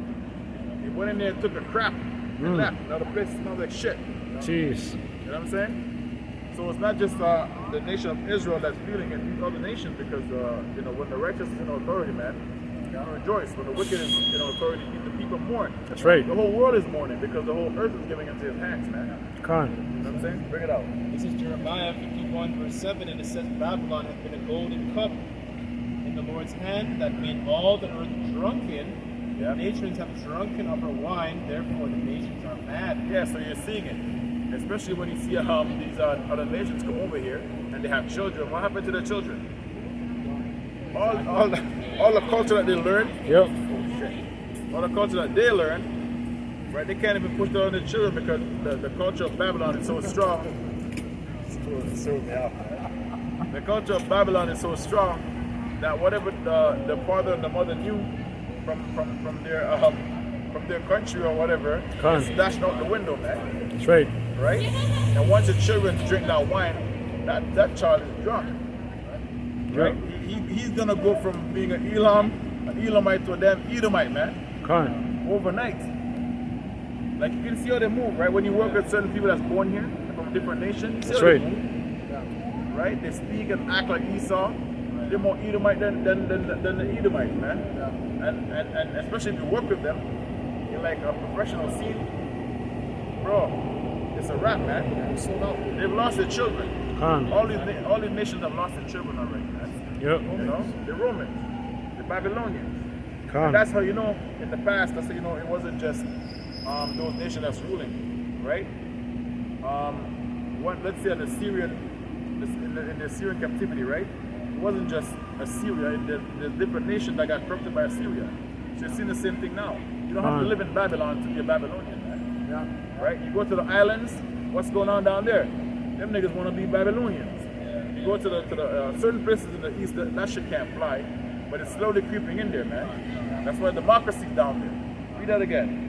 He went in there and took a crap and left. Now the place smells like shit. Jeez. You know what I'm saying? So it's not just the nation of Israel that's feeling it, these other nations, because you know, when the righteous is in authority, man, you rejoice. When the wicked is in authority, the people mourn. That's right. The whole world is mourning because the whole earth is giving into his hands, man. Con. You know what I'm saying? Bring it out. This is Jeremiah 51 verse 7, and it says, Babylon has been a golden cup in the Lord's hand that made all the earth drunken. Yeah. The nations have drunken of her wine, therefore the nations are mad. Yeah, so you're seeing it. Especially when you see these other nations come over here and they have children. What happened to their children? All the culture that they learned, Yep. all the culture that they learned, right? They can't even push that on their children because the culture of Babylon is so strong. The culture of Babylon is so strong that whatever the father and the mother knew from their country or whatever, Con. it's dashed out the window, man. That's right. Right? And once the children drink that wine, that child is drunk. Right? He's gonna go from being an Elamite to a damn Edomite, man. Con. Overnight. Like you can see how they move, right? When you work with certain people that's born here from a different nation, you see That's how they right. move. Right? They speak and act like Esau. They're more Edomite than the Edomites, man. And especially if you work with them in like a professional scene, bro, it's a wrap, man. They've lost their children. Con. All these nations have lost their children already, man. Yep. You know, the Romans, the Babylonians. Con. And that's how you know in the past. That's how you know it wasn't just those nations that's ruling, right? Let's say in the Syrian captivity, right? It wasn't just Assyria. There's different nations that got corrupted by Assyria. So you're seeing the same thing now. You don't have to live in Babylon to be a Babylonian, man. Yeah. Right? You go to the islands, what's going on down there? Them niggas want to be Babylonians. You go to the certain places in the east, that shit can't fly, but it's slowly creeping in there, man. That's why democracy's down there. Read that again.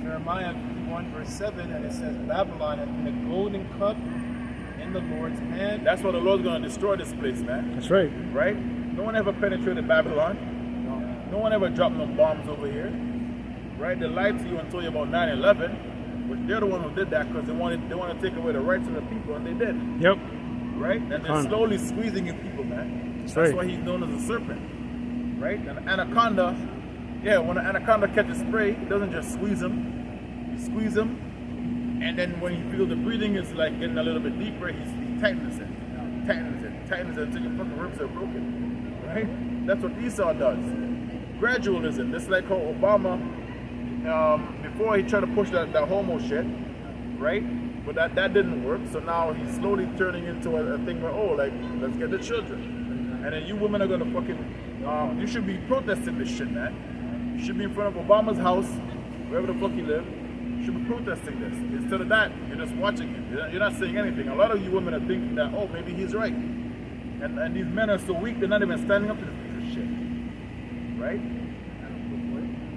Jeremiah 51 verse 7, and it says, Babylon has been a golden cup in the Lord's hand. That's why the Lord's going to destroy this place, man. That's right. Right? No one ever penetrated Babylon. No one ever dropped no bombs over here. Right? They lied to you and told you about 9/11. But they're the one who did that because they wanted to take away the rights of the people, and they did. Yep. Right? And they're slowly squeezing you people, man. That's right. why he's known as a serpent. Right? An anaconda, yeah, when an anaconda catches prey, it doesn't just squeeze him. You squeeze him, and then when you feel the breathing is like getting a little bit deeper, he tightens it. Tightens it until your fucking ribs are broken. Right? That's what Esau does. Gradualism. Just like how Obama, before he tried to push that homo shit, right? But that didn't work. So now he's slowly turning into a thing where, oh, like, let's get the children. And then you women are gonna fucking, you should be protesting this shit, man. You should be in front of Obama's house, wherever the fuck you live. You should be protesting this. Instead of that, you're just watching it. You're not saying anything. A lot of you women are thinking that, oh, maybe he's right. And these men are so weak, they're not even standing up to this piece of shit. right?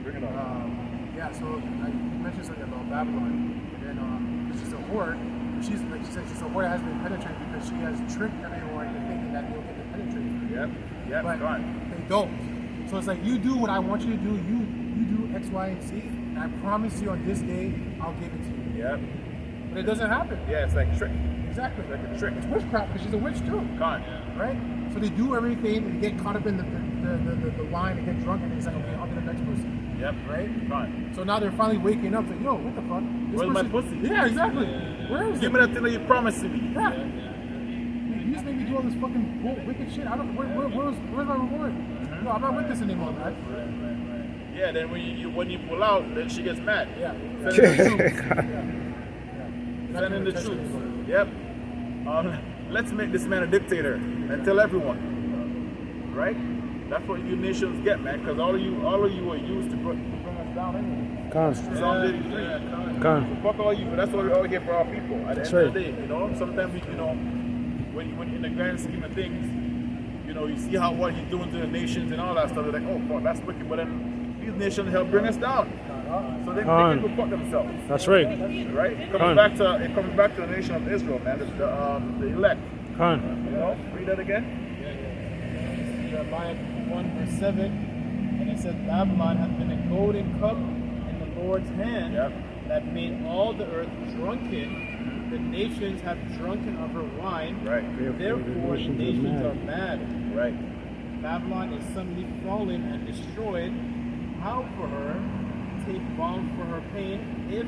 Bring it on. Yeah, so you mentioned something about Babylon, and then she's a whore. She said she's a whore that has been penetrated because she has tricked everyone into thinking that they'll get penetrated. Yep, but gone. they don't. So it's like, you do what I want you to do. You do X, Y, and Z, and I promise you on this day I'll give it to you. Yep. But it doesn't happen. Yeah, it's like trick. Exactly. Like a trick. It's witchcraft because she's a witch too. Gone. Right? So they do everything, they get caught up in the wine, they get drunk, and it's like, okay, I'll be the next person. Yep. Right? Gone. So now they're finally waking up, like, yo, what the fuck? This Where's my person- pussy? Yeah, exactly. Where is Give it? me that thing that you promised me. Yeah. You just made me do all this fucking wicked shit. I don't. Where's my reward? No, I'm not with this anymore, man. Yeah, then when you pull out, then she gets mad. Yeah. Send in the troops. Yep. Let's make this man a dictator and tell everyone. Right? That's what you nations get, man. Because all of you are used to bring us down anyway. Psalm 83. So fuck all you. That's why we're all here for our people. At the end of the day, you know. Sometimes when in the grand scheme of things, you see what he's doing to the nations and all that stuff. They're like, oh fuck, that's wicked. But then these nations help bring us down. So they can go fuck themselves. That's right. Right? It comes back to the nation of Israel, man. The elect. Read that again. Jeremiah 1 verse 7, and it says, Babylon hath been a golden cup in the Lord's hand, that made all the earth drunken. The nations have drunken of her wine. Right. Therefore the nations are mad. Right. Babylon is suddenly fallen and destroyed. How for her? Take balm for her pain, if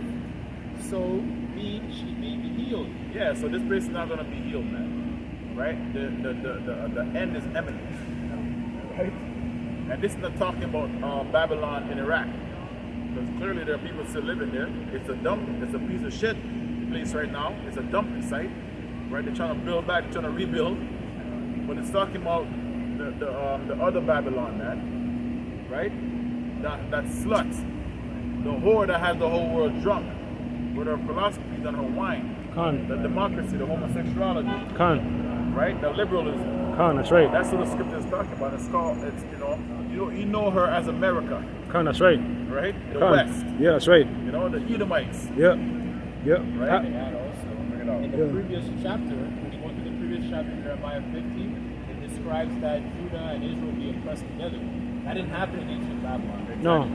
so be she may be healed. Yeah, so this place is not gonna be healed, man. Right? The end is imminent. Right? And this is not talking about Babylon in Iraq. Because clearly there are people still living there. It's a dump, it's a piece of shit place right now. It's a dumping site. Right? They're trying to build back, they're trying to rebuild. But it's talking about the other Babylon, man. Right? That slut. The whore that has the whole world drunk. With her philosophies and her wine. The democracy, the homosexuality. Right? The liberalism. That's right. That's what the scripture is talking about. It's called, you know her as America. That's right. Right? The West. Yeah, that's right. The Edomites. Yeah. Right? In the previous chapter, when you go to the previous chapter, Jeremiah 15, it describes that Judah and Israel be oppressed together. That didn't happen in ancient Babylon. No.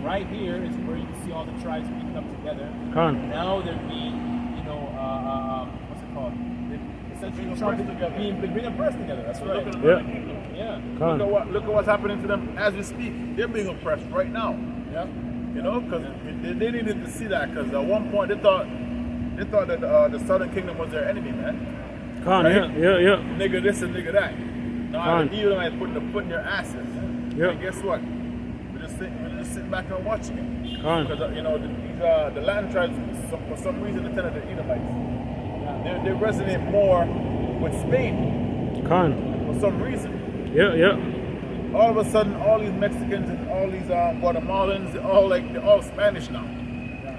Right here is where you can see all the tribes being up together. Now they're being, what's it called? Essentially being oppressed together. That's right. Yeah. Look at what's happening to them as we speak. They're being oppressed right now. Yeah. Because they needed to see that. Because at one point they thought that the Southern Kingdom was their enemy, man. Yeah. Nigga this and nigga that. Now the Edomites putting the foot in their asses. And guess what? We're just sitting back and watching it. Because the Latin tribes, for some reason, they tell the Edomites. They resonate more with Spain. For some reason. Yeah. All of a sudden, all these Mexicans and all these Guatemalans, they're all Spanish now.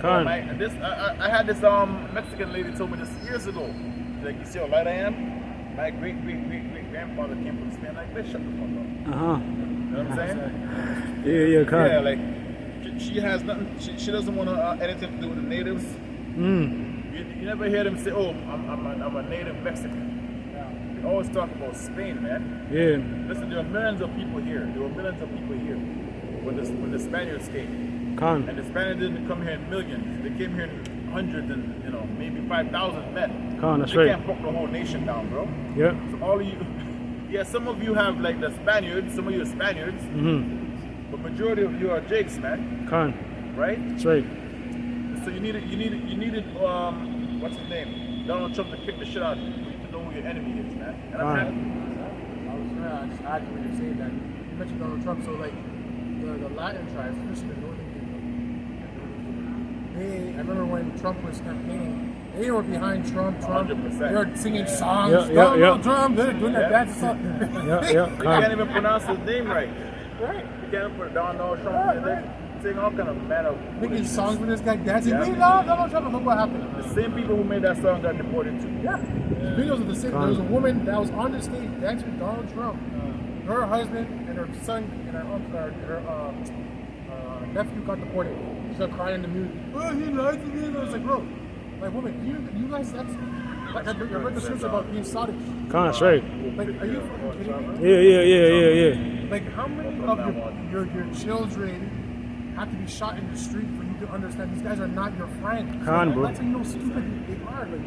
I had this Mexican lady told me this years ago. She's like, you see how light I am? My great grandfather came from Spain. Like, bitch, shut the fuck up. You know what I'm saying? Yeah, like she has nothing. She doesn't want anything to do with the natives. You never hear them say, "Oh, I'm a native Mexican." They always talk about Spain, man. Yeah. Listen, there are millions of people here. There were millions of people here when the Spaniards came. And the Spaniards didn't come here in millions. They came here in hundreds and maybe 5,000 men. That's they right. can't fuck the whole nation down, bro. Yeah. So all of you. Yeah, some of you have like the Spaniards, some of you are Spaniards, but majority of you are Jakes, man. Right? That's right. So you needed what's his name? Donald Trump to kick the shit out of you to know who your enemy is, man. And I'm happy. I was gonna just add when you're saying that. You mentioned Donald Trump, so like the Latin tribes, especially the Northern Kingdom, I remember when Trump was campaigning. They were behind Trump. 100%. They were singing songs. Trump. They're doing that dance song. They can't even pronounce his name right. Right. You can't even put Donald Trump. They sing all kind of mad of making songs with this guy dancing. We love Donald Trump. Look what happened. The same people who made that song got deported too. Yeah. The videos of the same. There was a woman that was on the stage dancing with Donald Trump. her husband and her son and her uncle, her nephew got deported. She started crying in the news. Oh, he lied to me. I was like, bro, like, woman, you guys, that's like I read the scripture about being Sadiq. That's right. Like, are you fucking kidding me? Yeah. Like, how many of your children have to be shot in the street for you to understand these guys are not your friends? Bro. That's how you know stupid they are. Like,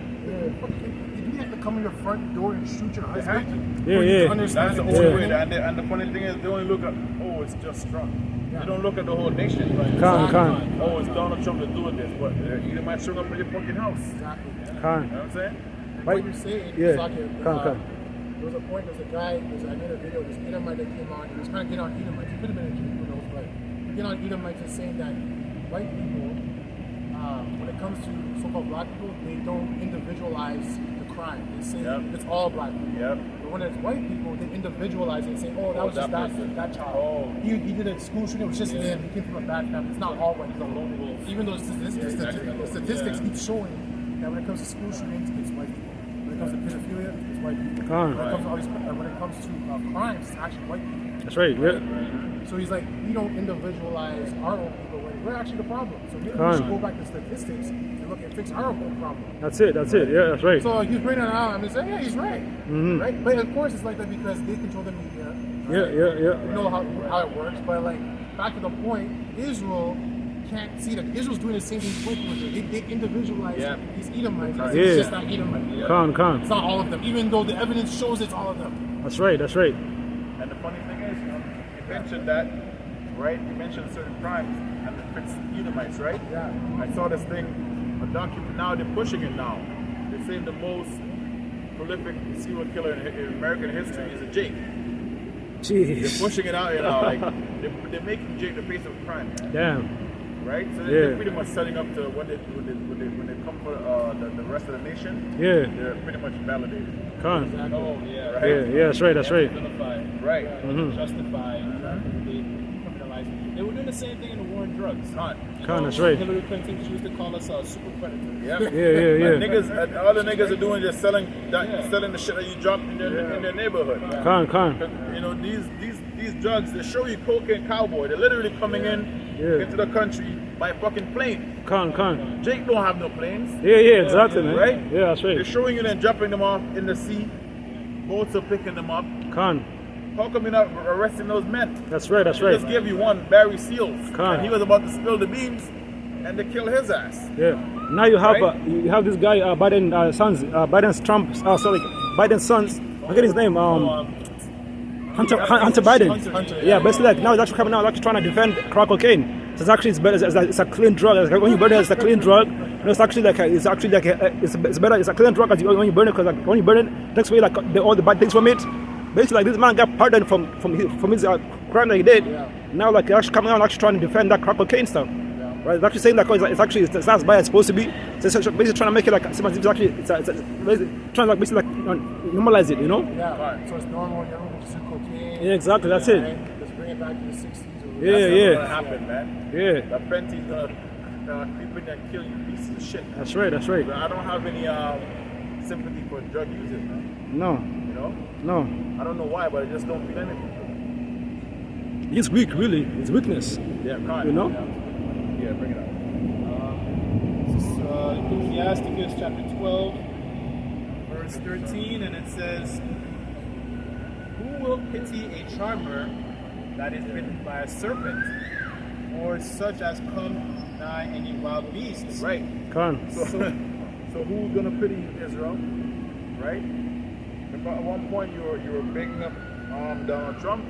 if you have to come in your front door and shoot your husband, for you to understand That's the only way. And the funny thing is, they only look at, oh, it's just Trump. They don't look at the whole nation. Oh, it's Donald Trump that's doing this, but you might show up at your fucking house. Exactly. You know what I'm saying? What you're saying, Yeah. like there was a point, there's a guy, I made a video, this Edomite that came on, he was trying to get on Edomites, he could have been a Jew, who knows, but get on Edomites and saying that white people, when it comes to so-called black people, they don't individualize the crime. They say it's all black people. But when it's white people, they individualize it and say, oh, that was just that child. He did a school shooting, it was just him, he came from a bad family. It's not all white, he's a lone wolf. Even though the statistics keep showing that when it comes to school shootings, it's white people. When it comes to pedophilia, it's white people. When it comes to crimes, it's actually white people. That's right. So he's like, we don't individualize our own people when we're actually the problem. So maybe we should go back to statistics and look and fix our own problem. That's it. Yeah, that's right. So he's bringing it out. I'm just saying, yeah, he's right. Right? But of course, it's like that because they control the media. Yeah. We know how it works. But like, back to the point, Israel can't see that. Israel's doing the same thing white people do. They individualize these Edomites. It's just not Edomite. It's not all of them, even though the evidence shows it's all of them. That's right. And the funny thing is, you mentioned that, right? You mentioned certain crimes and it fits Edomites, right? Yeah. I saw this thing, a document, now they're pushing it now. They're saying the most prolific serial killer in American history is a Jake. Jeez. They're pushing it out, like, they're making Jake the face of crime. Damn. Right? So they're pretty much setting up to when they come for the rest of the nation, they're pretty much validated. Oh, yeah. Right? Yeah, that's right. Right. Justify. Decriminalizing. They were doing the same thing in the war on drugs. That's right. Hillary Clinton, she used to call us super predators. Yeah. Niggas, all the niggas are doing just selling the shit that you dropped in their neighborhood. You know, these drugs, they show you cocaine cowboy. They're literally coming into the country by fucking plane. Jake don't have no planes. Yeah, exactly, man. Right? Yeah, that's right. They're showing you then dropping them off in the sea. Boats are picking them up. How come you're not arresting those men? That's right. They just gave you one, Barry Seals. And he was about to spill the beans and they kill his ass. Yeah. Now you have this guy, Biden's sons, Biden's sons. I forget his name. Hunter Biden. Yeah, basically like now he's actually coming out, actually trying to defend crack cocaine. So it's actually it's a clean drug. Like when you burn it, it's a clean drug. It's actually like it's better. It's a clean drug when you burn it, because like when you burn it, takes away like all the bad things from it. Basically, like this man got pardoned from his crime that he did. Now like actually coming out and actually trying to defend that crack cocaine stuff. Right? It's actually saying that it's not as bad as it's supposed to be. So it's basically trying to make it like it's trying to like basically like normalize it, you know? Yeah. So it's normal. Everyone just cocaine. Yeah, exactly. That's it. Let's bring it back to the 60s. That's gonna happen, man. Yeah. That Fenty's gonna creep in and kill you pieces of shit. That's right. But I don't have any sympathy for drug users, man. No. You know? No. I don't know why, but I just don't feel anything. He's weak, really. It's weakness. Yeah, you know? Yeah, bring it up. This is Ecclesiasticus chapter 12, verse 13, and it says, "Who will pity a charmer that is bitten by a serpent, or such as come nigh any wild beasts?" Right. So who's gonna pity Israel? Right? Remember at one point you were bigging up Donald Trump,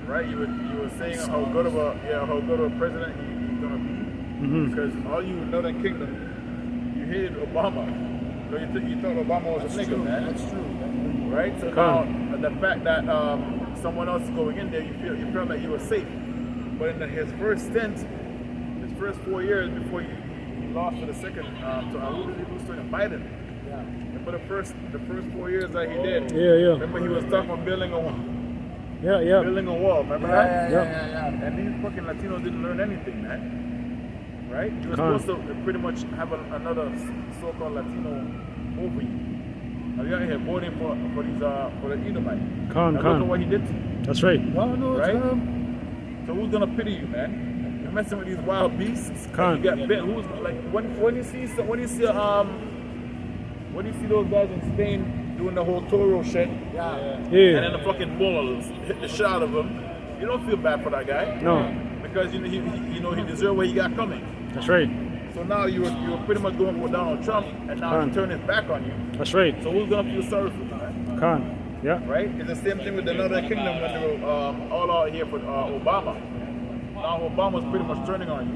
right? You were saying how good of a president he's gonna be, because all you Northern Kingdom, you hated Obama, so you thought Obama was a nigga, man. That's true. Right? So now the fact that someone else is going in there, you felt like you were safe. But in his first stint, his first 4 years before he lost for the second to who did he lose to? Biden. Yeah. And for the first 4 years that he did, remember he was talking about building a wall. Building a wall, remember that? Yeah. And these fucking Latinos didn't learn anything, man. Right? You were supposed to pretty much have another so-called Latino over you. Now you're out here voting for the Edomite. Khan, Now look at Khan. what he did to you, That's right. Oh, no, right? it's, So who's gonna pity you, man? You're messing with these wild beasts. Khan. You get bit. Who's like when you see those guys in Spain doing the whole Toro shit, yeah. and Yeah. then the fucking bulls hit the shit out of him, you don't feel bad for that guy. No. Because he deserved what he got coming. That's right. So now you were pretty much going for Donald Trump, and now Khan. he turned his back on you. That's right. So who's gonna feel sorry for you, man? Khan. Yeah. Right? It's the same thing with the Northern Kingdom when they were all out here for Obama. Now Obama's pretty much turning on you.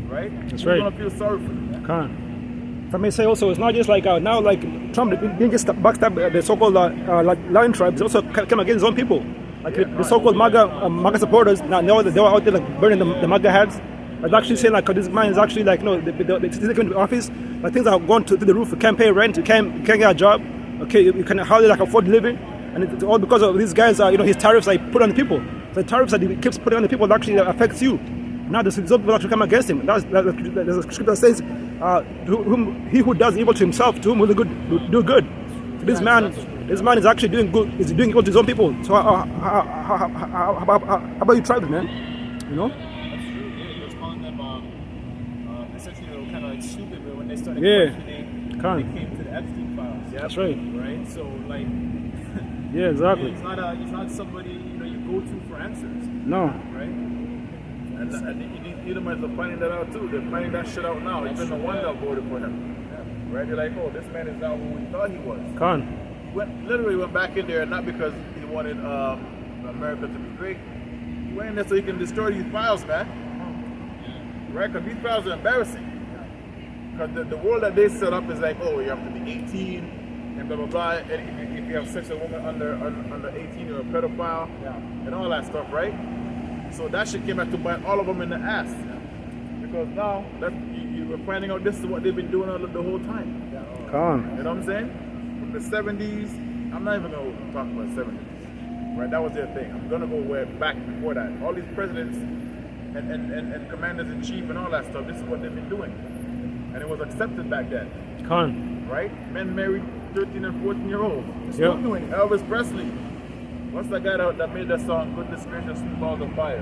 Right? That's Who's right. gonna feel sorry for you, man? Khan. If I may say also, it's not just like now, like Trump didn't just backstab the so-called lion tribes. He also came against his own people, like the so-called MAGA supporters. Now they were out there like burning the MAGA hats. But actually saying like this man is actually like they came to office, but things are going to the roof. You can't pay rent. You can't get a job. Okay, you can hardly like afford living, and it's all because of these guys. His tariffs like put on the people. The tariffs that he keeps putting on the people actually affects you. Now there's some people actually come against him. There's a scripture that says, he who does evil to himself, to whom will do good. So this man is actually doing good. Is doing evil to his own people. So how about you tribes, man? You know? That's true. Yeah, he was calling them essentially they were kind of like stupid, but when they started questioning, Khan. they came to the Epstein files. Yeah, that's right. Right. So like, Yeah, exactly. he's not somebody you go to for answers. No. Right. And these Edomites are finding that out too. They're finding that shit out now. Even the one that voted for him. Right? They're like, oh, this man is not who we thought he was. Khan. Literally went back in there not because he wanted America to be great. He went in there so he can destroy these files, man. Right? Because these files are embarrassing. Because the world that they set up is like, oh, you have to be 18 and blah blah blah. And if you have sex with a woman under 18, you're a pedophile, and all that stuff, right? So that shit came back to bite all of them in the ass. Because now that you were finding out this is what they've been doing the whole time. Khan. You know what I'm saying? From the 70s, I'm not even going to talk about 70s. Right? That was their thing. I'm going to go way back before that. All these presidents and commanders in chief and all that stuff, this is what they've been doing. And it was accepted back then. Khan. Right? Men married 13 and 14-year-olds. Yep. Elvis Presley. What's that guy that made that song, Goodness Gracious, Sweet Balls of Fire?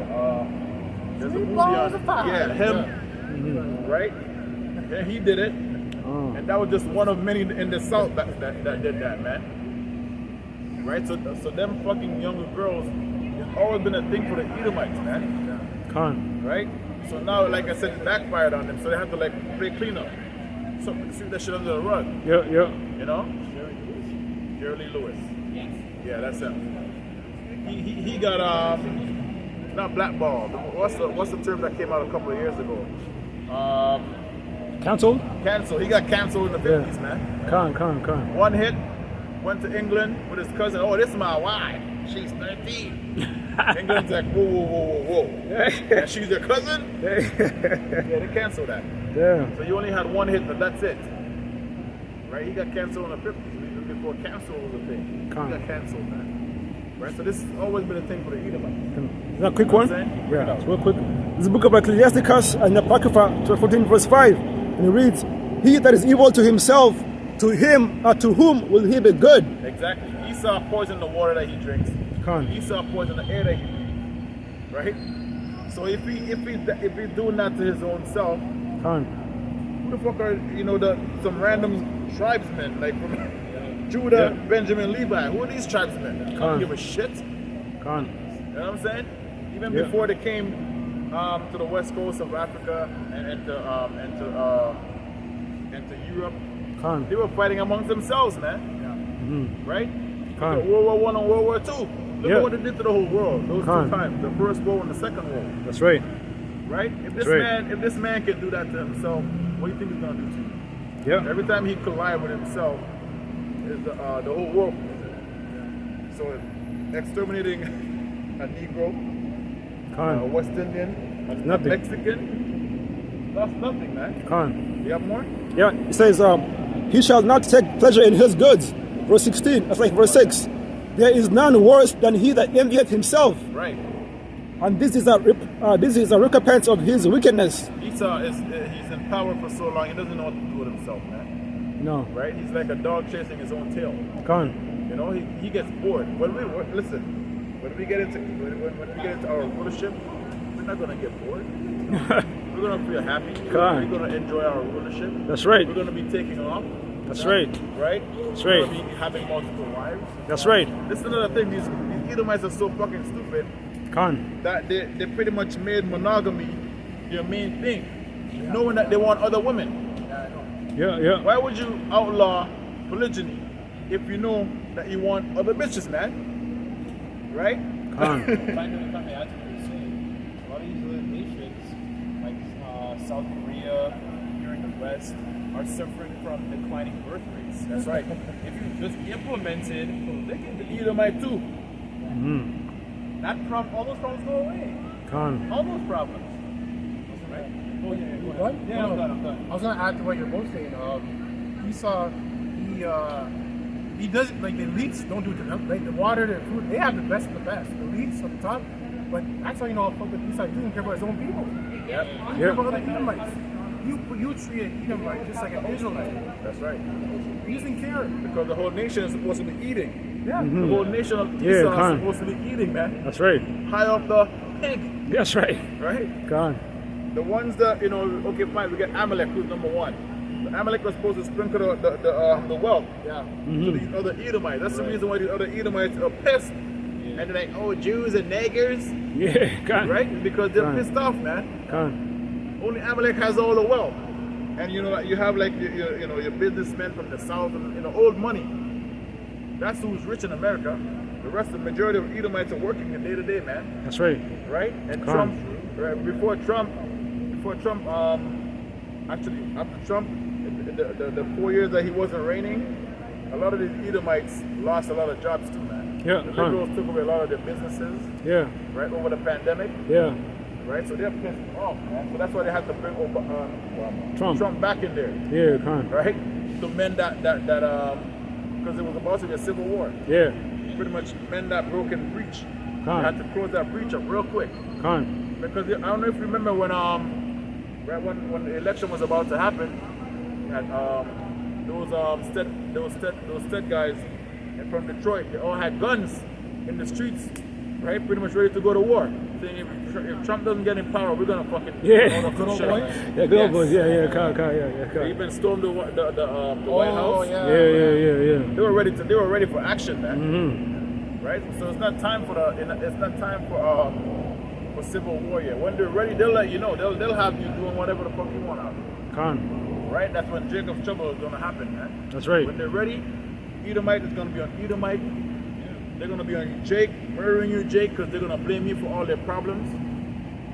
There's a movie on it. Yeah, him. Mm-hmm. Right? Yeah, he did it. And that was just one of many in the South that did that, man. Right? So them fucking younger girls, it's always been a thing for the Edomites, man. Khan. Right? So now, like I said, it backfired on them, so they have to like play cleanup. So sweep that shit under the rug. Yeah. You know? Jerry Lee Lewis. Yeah, that's him. He got not blackballed. What's the term that came out a couple of years ago? Cancelled? Canceled. He got canceled in the 50s, man. Khan. One hit, went to England with his cousin. Oh, this is my wife. She's 13. England's like, whoa. And she's your cousin? Yeah, they canceled that. Yeah. So you only had one hit, but that's it. Right? He got canceled in the 50s, even before cancel was a thing. He got canceled, man. Right? So this has always been a thing for the Edomites. Is that a quick one? Yeah, it's real quick. This is the book of Ecclesiasticus and the Apocrypha, 14 verse 5. And it reads, he that is evil to himself, to him or to whom will he be good? Exactly. Esau poisoned the water that he drinks. Khan. Esau poisoned the air that he breathes. Right? So if he's doing that to his own self, Khan. who the fuck are some random tribesmen like from Judah, Benjamin, Levi? Who are these tribesmen? They don't give a shit. Khan. You know what I'm saying? Even before they came to the west coast of Africa and to Europe, Khan. they were fighting amongst themselves, man. Right? Khan. World War I and World War II. Look at what they did to the whole world. Those Khan. 2 times, the First War and the Second War. That's right. Right? If this man can do that to himself, what do you think he's gonna do to you? Yeah. Every time he collides with himself, is the whole world. So exterminating a Negro, a West Indian, a Mexican, that's nothing, man. Khan. You have more? Yeah, it says, he shall not take pleasure in his goods. Verse 16, that's like verse 6. There is none worse than he that envieth himself. Right. And this is a recompense of his wickedness. Esau he's in power for so long, he doesn't know what to do with himself, man. No. Right? He's like a dog chasing his own tail. Con. You know, he gets bored. Listen, when we get into our rulership, we're not gonna get bored. We're gonna feel happy. Con. We're gonna enjoy our rulership. That's right. We're gonna be taking off. That's right. Right? That's We're right. gonna be having multiple wives. That's right. This is another thing. These Edomites are so fucking stupid Con. that they pretty much made monogamy their main thing, knowing that they want other women. Yeah, yeah. Why would you outlaw polygyny if you know that you want other bitches, man? Right? Con. If I may add to what you're saying, a lot of these other nations, like South Korea, here in the West, are suffering from declining birth rates. That's right. If you just implemented The Edomite too. all those problems go away. Con. All those problems. Right? Oh yeah, go ahead. What? Yeah, No, I'm done. I was gonna add to what you're both saying. Esau, he does like the elites don't do it to them. Like the water, the food, they have the best of the best. The elites on the top, but that's how you know how fuck with Esau. He doesn't care about his own people. He doesn't care about other Edomites. You treat an Edomite just like an Israelite. That's right. He doesn't care. Because the whole nation is supposed to be eating. Yeah. The whole nation of Yeah, Esau con. is supposed to be eating, man. That's right. High up the pig, That's right. right? Con. The ones that, you know, okay, fine, we get Amalek, who's number one. But Amalek was supposed to sprinkle the wealth Yeah. to these other Edomites. That's the reason why these other Edomites are pissed. And they're like, oh, Jews and niggers, Yeah. Con. right? Because they're Con. pissed off, man. Con. Only Amalek has all the wealth. And you know, you have like your businessmen from the south, and old money. That's who's rich in America. The rest, the majority of Edomites are working in day to day, man. That's right. Right? And Con. Trump, right, before Trump, actually after Trump, the 4 years that he wasn't reigning, a lot of these Edomites lost a lot of jobs too, man. Yeah, The con. liberals took away a lot of their businesses, Yeah. right, over the pandemic. Yeah. Right, so they're pissed off, man. So that's why they had to bring Trump. back in there, Yeah. Con. right? To mend that because it was about to be a civil war. Yeah. Pretty much mend that broken breach. Con. They had to close that breach up real quick. Con. Because I don't know if you remember when when the election was about to happen, and those state guys from Detroit, they all had guns in the streets, right? Pretty much ready to go to war. Saying if Trump doesn't get in power, we're gonna fucking Yeah. good old boy. Yeah. Good old boys. Yeah. Yeah. Con. Con. Yeah. They Con. even stormed the White House. yeah. Yeah. They were ready for action, man. Mm-hmm. Right? So it's not time for civil war yet. When they're ready, they'll let you know. They'll have you doing whatever the fuck you want out. Con. Right? That's when Jacob's trouble is gonna happen, man. That's right. When they're ready, Edomite is gonna be on Edomite. They're gonna be on Jake, murdering you, Jake, because they're gonna blame you for all their problems.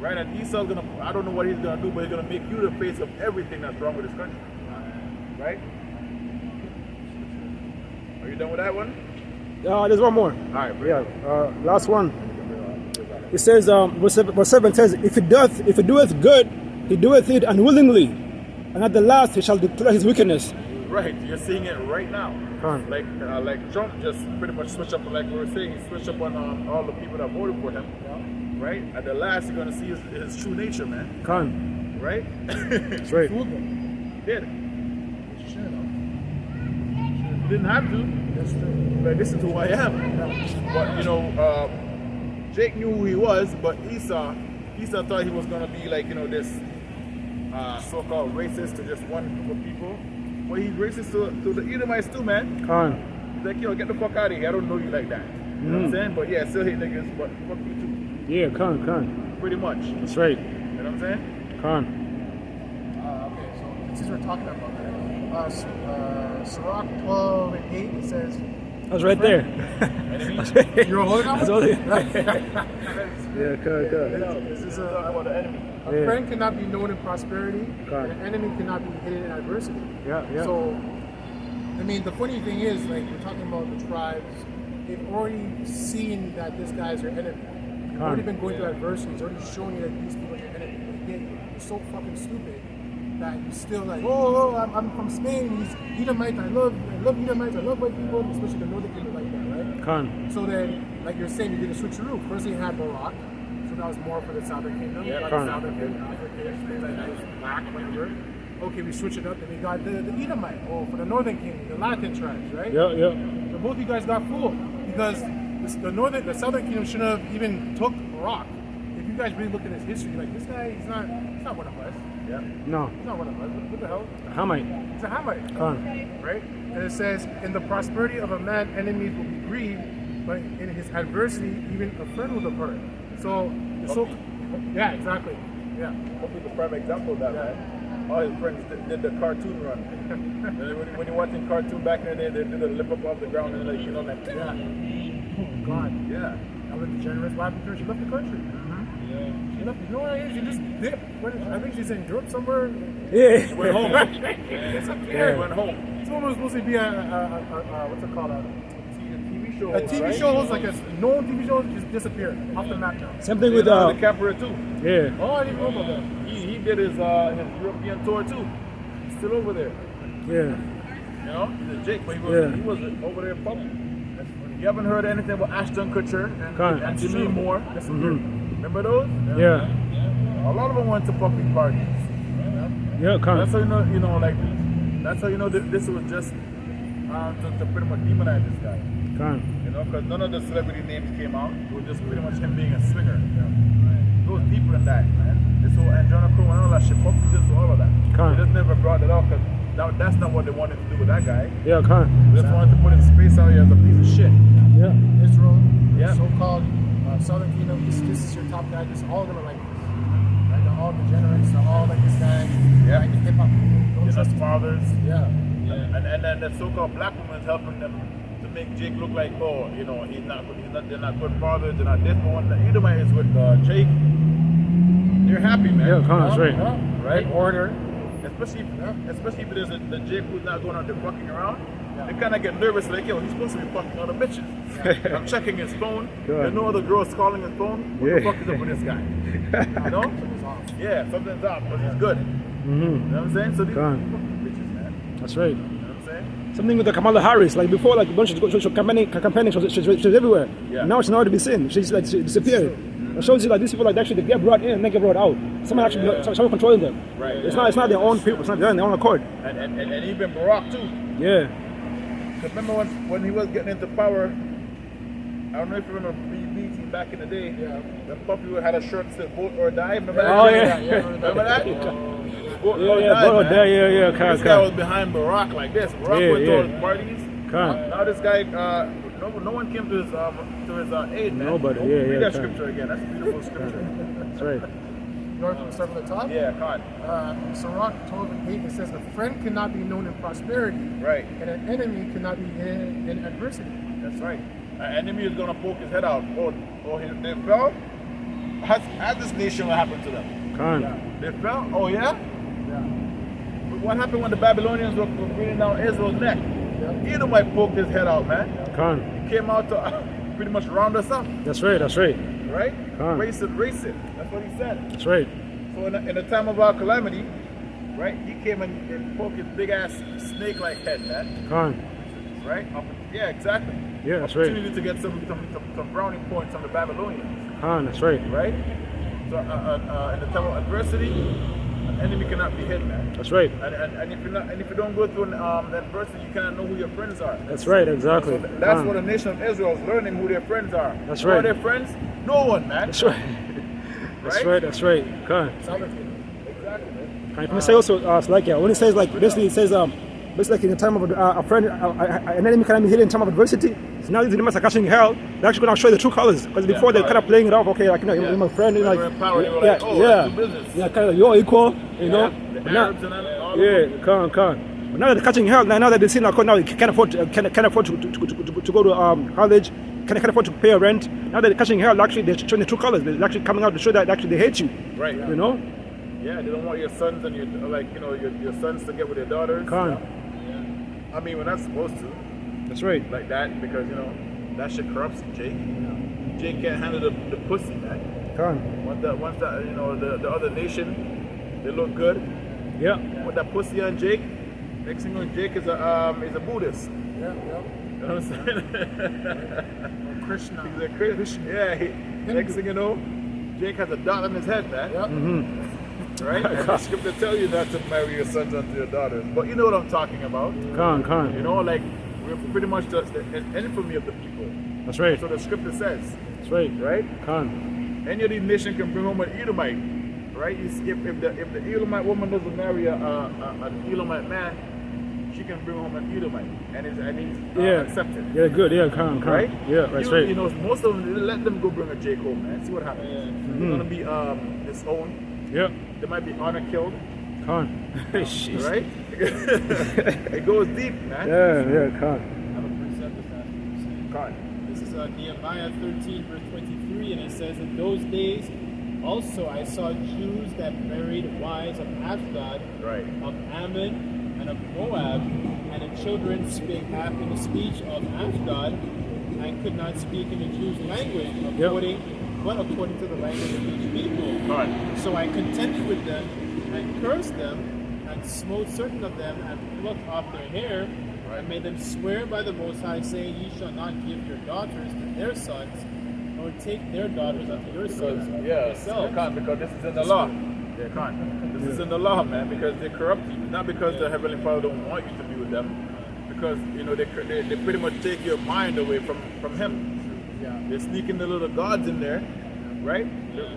Right? And Esau's gonna, I don't know what he's gonna do, but he's gonna make you the face of everything that's wrong with this country. Right? Are you done with that one? There's one more. All right, bro. Yeah. Last one. It says, verse 7 says, if he doeth good, he doeth it unwillingly, and at the last he shall declare his wickedness. Right, you're seeing it right now. Con. Like Trump just pretty much switched up, like we were saying, he switched up on all the people that voted for him. Right? At the last, you're gonna see his true nature, man. Con. Right? That's right. Fooled them. Did. Sure enough. You didn't have to. That's true. But this is who I am. But Jake knew who he was, but Esau thought he was gonna be like this so-called racist to just one group of people. Well, he's racist to the Edomites too, man. Con. He's like, get the fuck out of here. I don't know you like that. You know what I'm saying? But yeah, still hate niggas, but fuck you too. Yeah. Con. Pretty much. That's right. You know what I'm saying? Con. Okay, so since we're talking about that, Sirach 12 and 8, it says, I was right there. you're holding on? That's all it- Yeah. Con. This is a friend cannot be known in prosperity, Correct. and an enemy cannot be hidden in adversity. Yeah. So, I mean, the funny thing is, like, we're talking about the tribes, they've already seen that this guy's your enemy. They've already been going through adversity. It's already showing you that these people are your enemy. But yet, you're so fucking stupid that you're still like, I'm from Spain, these Edomites, I love Edomites, I love white people, especially the northern people like that, right? Con. So then, like you're saying, you did a switcheroo. First you had Barak, so that was more for the southern kingdom. Yeah, Like Con. the southern kingdom, Africa, things like that, was black, whatever. okay, we switch it up, and we got the Edomite, or for the Northern Kingdom, the Latin tribes, right? Yeah, yeah. So both you guys got fooled because the Southern Kingdom shouldn't have even took Barak. If you guys really look at his history, like this guy, he's not one of us. Yeah. No. He's not one of us. What the hell? Hamite. He's a Hamite, Khan. right? And it says, in the prosperity of a man, enemies will be grieved, but in his adversity, even a friend will depart. Yeah, exactly. Yeah. Hopefully the prime example of that, man. All his friends did the cartoon run. And when you're watching cartoon back in the day, they did a lip up off the ground and like, you know, like, Yeah. Oh, God. yeah. I was the generous wife because she left the country. Yeah. She left, you know what I mean? She just dipped. I think she's in Europe somewhere. Yeah. She went home. Disappeared. She went home. It's almost supposed to be what's it called? TV show. A TV show host, like a known TV show, just disappeared off the map now. Same thing with the Capra too. yeah. Oh, I didn't know about that. He did his European tour too. He's still over there. Yeah. You know, he's a Jake, but he Yeah. was over there pumping. You haven't heard anything about Ashton Kutcher Can't. and Jimmy Moore? Remember those? Yeah. A lot of them went to pumping parties. Yeah, Khan. That's how you know, like, that's how you know that this was just to pretty much demonize this guy. Khan. You know, because none of the celebrity names came out. It was just pretty much him being a swinger. It goes deeper than that, man. This whole Angelico and all that shit, puppies into all of that. Can't. They just never brought it out because that's not what they wanted to do with that guy. Yeah, Khan. They just wanted to put his face out here as a piece of shit. Yeah. Israel, Yeah. so-called Southern Kingdom, this is your top guy. This all gonna like this. Right? They're all degenerates. They're all like this guy. Yeah. Like the hip hop. Don't His trust him. fathers. Yeah. And then the so-called black woman is helping them to make Jake look like, oh, you know, they're not good fathers, they're not this. But when the Edomite is with Jake, they're happy, man. Yeah, Khan, that's right. Right? Order. Especially if there's the Jake who's not going out there fucking around, they kind of get nervous, like, yo, he's supposed to be fucking other bitches. I'm checking his phone. Good. There's no other girls calling his phone. What the fuck is up with this guy? You know? Something's off. Yeah, something's up, but he's good. You know what I'm saying? So these Khan. fucking bitches, man. That's right. You know what I'm saying? Something with the Kamala Harris, like before, like when she was campaigning, she was everywhere. Yeah. Now she's nowhere to be seen. She disappeared. It shows you like these people like actually they get brought in and they get brought out. Someone actually, someone controlling them. Right. It's not their own people. It's not their own accord. And even Barack too. Yeah. Because remember when he was getting into power, I don't know if you remember BT back in the day. Yeah. The puppy had a shirt that said "Vote or Die." Remember that? Oh yeah. Remember that? Vote or Yeah. Die, Vote or man. die, yeah. This guy was behind Barack like this. Barack went to all his parties. Can't. Now this guy, no one came to his aid, man. Nobody, Read that can't. scripture again. That's a beautiful scripture. That's right. You want to start from the top? Yeah, can't. Sirach 12:8, it says, a friend cannot be known in prosperity, Right. and an enemy cannot be hidden in adversity. That's right. An enemy is gonna poke his head out. They fell. Has this nation what happened to them? Can't. They fell. Oh yeah. Yeah. But what happened when the Babylonians were bringing down Israel's neck? Yeah. Edomite poked his head out, man. Can't. He came out to pretty much round us up, That's right. That's right. right? Huh. Race it. That's what he said. That's right. So in the time of our calamity, right? He came and poked his big ass snake-like head, man. Can't. Right? Yeah, exactly. Yeah, that's right. Opportunity to get some brownie points on the Babylonians. Can't. That's right. Right? So in the time of adversity, an enemy cannot be hidden, man. That's right. And if you don't go through adversity, you cannot know who your friends are. That's right. Exactly. So that's what the nation of Israel is learning, who their friends are. That's Who right. are their friends? No one, man. That's right. That's Right? right. That's right. Can't. Southern Kingdom. Exactly, man. Can I say also, like, yeah, when it says, like, basically, it says, basically, like, in the time of a friend, an enemy cannot be hidden in time of adversity. So now these enemies are catching hell. They're actually going to show you the true colors. Because before they're kind of playing it off, okay, like, you know, you're my friend, you know, When like, we're in power, they were yeah, like, oh, yeah, let's do business. yeah, kind of like, you're equal, you know. The But now, Arabs and all of yeah, them. can't. But now that they're catching hell, now that they see now they can't afford to go to college, can't afford to pay a rent. Now that they're catching hell, actually they're showing the true colors. They're actually coming out to show that actually they hate you. Right. You know? Yeah, they don't want your sons and your sons to get with their daughters. Can't. I mean, we're not supposed to That's right. like that because that shit corrupts Jake. Jake can't handle the pussy, man. Can't. Once that the other nation, they look good. Yeah. With that pussy on Jake, next thing you know, Jake is a Buddhist. Yeah, yeah. You know what I'm saying? Or Krishna. He's a Christian. Yeah. Next thing you know, Jake has a dot on his head, man. Yep. Right? And the scripture tell you not to marry your sons unto your daughters. But you know what I'm talking about. Con. You know, like, we're pretty much the infamy of the people. That's right. So the scripture says. That's right. Right? Con. Any of these nations can bring home an Edomite. Right? If the Edomite woman doesn't marry an Edomite man, she can bring home an Edomite. And he's accepted. Yeah, good. Yeah, con. Right? Yeah, that's right. You know, most of them, let them go bring a Jake home, man. See what happens. They're going to be disowned. Yeah. There might be honor killed. Con. Right? It goes deep, man. Yeah, con. I have a precept with that. Con. This is Nehemiah 13, verse 23, and it says, in those days also I saw Jews that married wives of Ashdod, Right. of Ammon, and of Moab, and the children spake half in the speech of Ashdod, and could not speak in the Jews' language, but according to the language of each people. Con. So I contended with them, and cursed them, and smote certain of them, and plucked off their hair, and made them swear by the Most High, saying, Ye shall not give your daughters to their sons, nor take their daughters unto your sons of yourselves. Con, because this is in the law. Yeah, con. This is in the law, man, because they corrupt you. Not because the Heavenly Father don't want you to be with them, because, you know, they pretty much take your mind away from Him. Yeah. They're sneaking the little gods in there, right?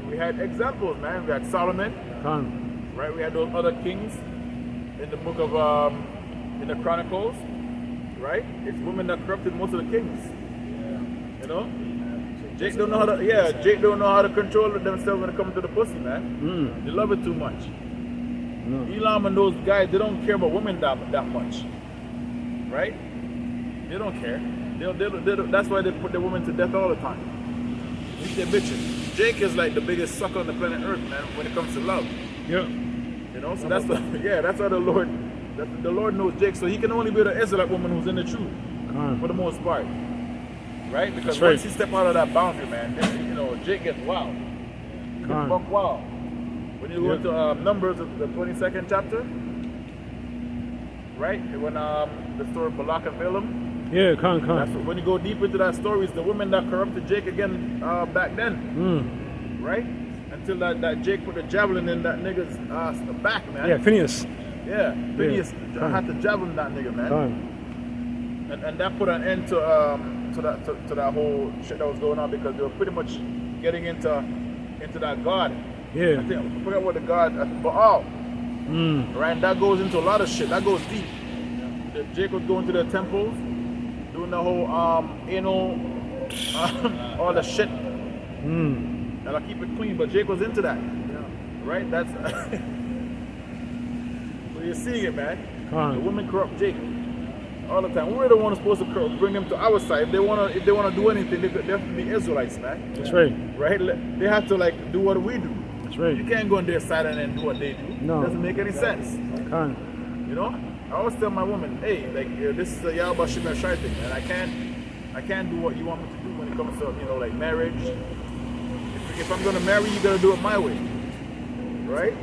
We had examples, man. We had Solomon, Con. right? We had those other kings in the book of, in the Chronicles, right? It's women that corrupted most of the kings. You know? Jake don't know how to, Jake don't know how to control themselves when it comes to the pussy, man. They love it too much. Elam and those guys, they don't care about women that much, right? They don't care. That's why they put the women to death all the time. Eat their bitches. Jake is like the biggest sucker on the planet Earth, man, when it comes to love. Yeah. You know, so that's why the Lord knows Jake, so he can only be the Israelite woman who's in the truth, for the most part. Right? Because once he step out of that boundary, man, then, you know, Jake gets wild. He gets buck wild. When you go into Numbers, the 22nd chapter, right? When the story of Balak and Balaam. Yeah, con. That's when you go deep into that story, it's the woman that corrupted Jake again back then. Right? Until that Jake put the javelin in that nigga's back, man. Yeah, Phineas. Yeah, Phineas had to javelin that nigga, man. And that put an end to that whole shit that was going on, because they were pretty much getting into that god. Yeah. I forgot what the god, Baal. Right, and that goes into a lot of shit. That goes deep. Jake was going to the temples, doing the whole anal, all the shit. And I keep it clean, but Jake was into that. Right? That's so you're seeing it, man. The women corrupt Jake all the time. We're the ones supposed to bring them to our side. If they wanna do anything, they have to be Israelites, man. That's right. Right? They have to like do what we do. That's right. You can't go on their side and then do what they do. No. It doesn't make any sense. You know? I always tell my woman, hey, like this is a Yahweh Shema Shai thing, and I can't do what you want me to do when it comes to, you know, like marriage. If I'm gonna marry you, you gotta do it my way. Right?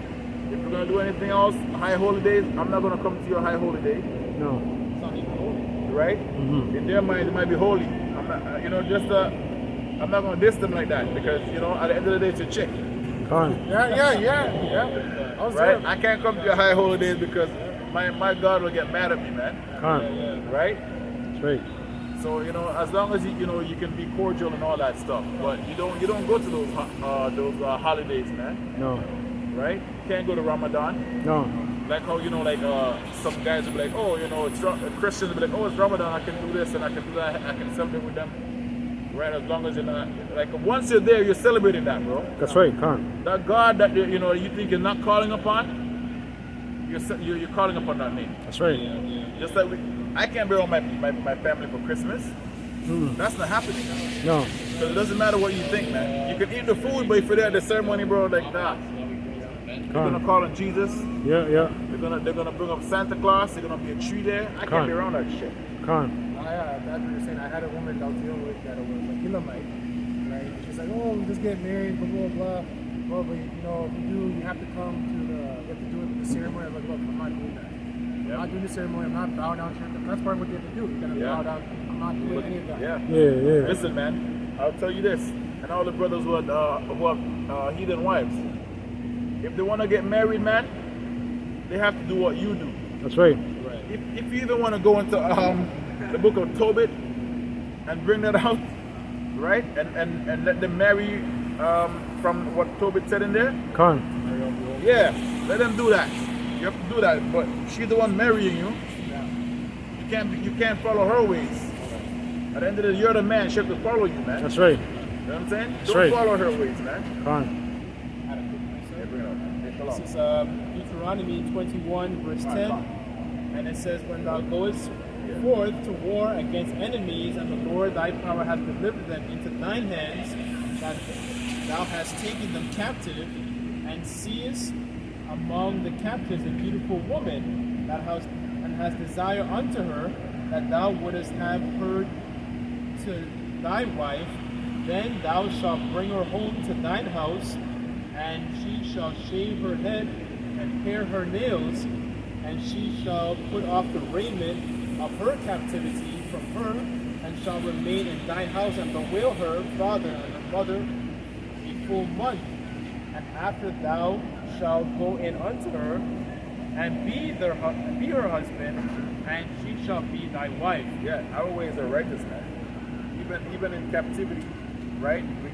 If you're gonna do anything else, high holy days, I'm not gonna come to your high holy day. No. It's not even holy. Right? In their mind, it might be holy. I'm not, you know, I'm not gonna diss them like that, because, you know, at the end of the day, it's a chick. Yeah. Right? I can't come to your high holy days because my God will get mad at me, man. Right? That's right. So, you know, as long as you can be cordial and all that stuff, but you don't go to those holidays, man. No. Right? You can't go to Ramadan. No. Like how, you know, like some guys will be like, oh, you know, Christians will be like, oh, it's Ramadan, I can do this and I can do that, I can celebrate with them. Right? As long as you're not, like, once you're there, you're celebrating that, bro. That's right, That God that, you know, you think you're not calling upon, you're calling upon that name. That's right. Just like I can't be around my family for Christmas. That's not happening. No. Because it doesn't matter what you think, man. You can eat the food, but if you're there at the ceremony, bro, like, nah. They're gonna call on Jesus. Yeah. They're gonna bring up Santa Claus. There's gonna be a tree there. I can't be around that shit. That's what you're saying. I had a woman that I was dealing with that was a Elamite, right? She's like, oh, just get married, blah blah blah. Well, but you know, if you do, you have to come to you have to do it with the ceremony. I'm like, look, I'm not doing that. I'm not doing the ceremony. I'm not bowing down to her. That's part of what you have to do. You gotta bow down. I'm not doing any of that. Yeah. Listen, man, I'll tell you this, and all the brothers who have heathen wives. if they want to get married, man, they have to do what you do. That's right. If you even want to go into the book of Tobit and bring that out, right, and let them marry from what Tobit said in there, yeah, let them do that. You have to do that, but she's the one marrying you. You can't follow her ways. At the end of the day, you're the man. She has to follow you, man. That's right. You know what I'm saying? That's Don't right. follow her ways, man. This is Deuteronomy 21, verse 10. And it says, when thou goest forth to war against enemies, and the Lord thy power hath delivered them into thine hands, that thou hast taken them captive, and seest among the captives a beautiful woman that has desire unto her, that thou wouldest have her to thy wife, then thou shalt bring her home to thine house, and she shall shave her head and pare her nails, and she shall put off the raiment of her captivity from her, and shall remain in thine house, and bewail her father and her mother a full month. And after thou shalt go in unto her, and be her husband, and she shall be thy wife. Yeah, our ways are righteous, man. Even in captivity, right? We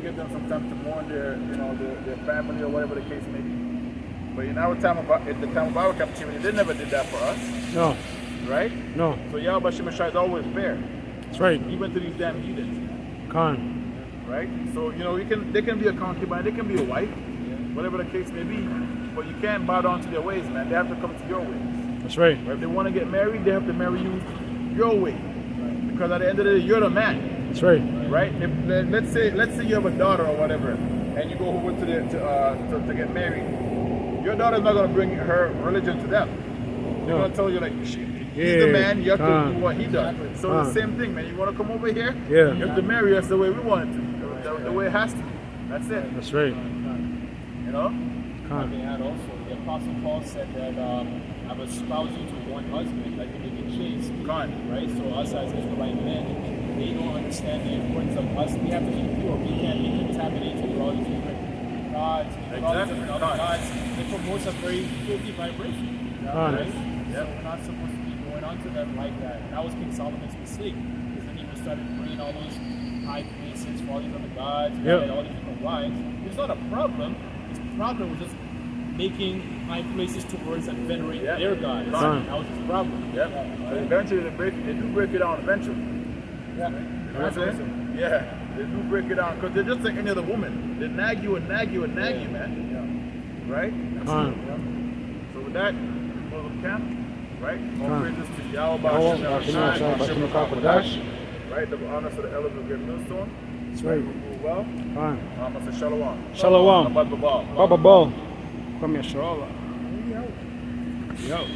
give them some time to mourn their family or whatever the case may be. But in our time at the time of our captivity, they never did that for us. No. Right? No. So Yahweh Shemashai is always fair. That's right. Even to these damn heathens. Right? So they can be a concubine, they can be a wife, whatever the case may be. But you can't bow down to their ways, man. They have to come to your ways. That's right. If they want to get married, they have to marry you your way. Because at the end of the day, you're the man. That's right. Right? Let's say you have a daughter or whatever, and you go over to get married. Your daughter's not going to bring her religion to them. They're going to tell you, like, he's the man, you have to do what he does. So the same thing, man. You want to come over here? Yeah. You have to marry us the way we want it to. The way it has to. That's it. That's right. You know? I may add also, the Apostle Paul said that I will espouse you to one husband, like you did chaste. Right? So us as Israelite men, they don't understand the importance of us. We have to be pure. We can't be contaminated with all these different gods, with all these different other gods. It promotes a very filthy vibration. Right? So we're not supposed to be going onto them like that. And that was King Solomon's mistake. Because then he started bringing all those high places for all these other gods, and all these different wives. It's not a problem. His problem was just making high places towards and venerating their gods. That was his problem. But eventually they do break it down eventually. They do break it down because they're just like any other woman. They nag you and nag you and nag you, man. Right? So with that, we'll camp. Right? All praises to Yahweh, right? The honors of the elders of Great Millstone. That's right. Well, I'm going to say Shalom. Shalom. Baba Baba Ball. Come here, Shalom. Yo.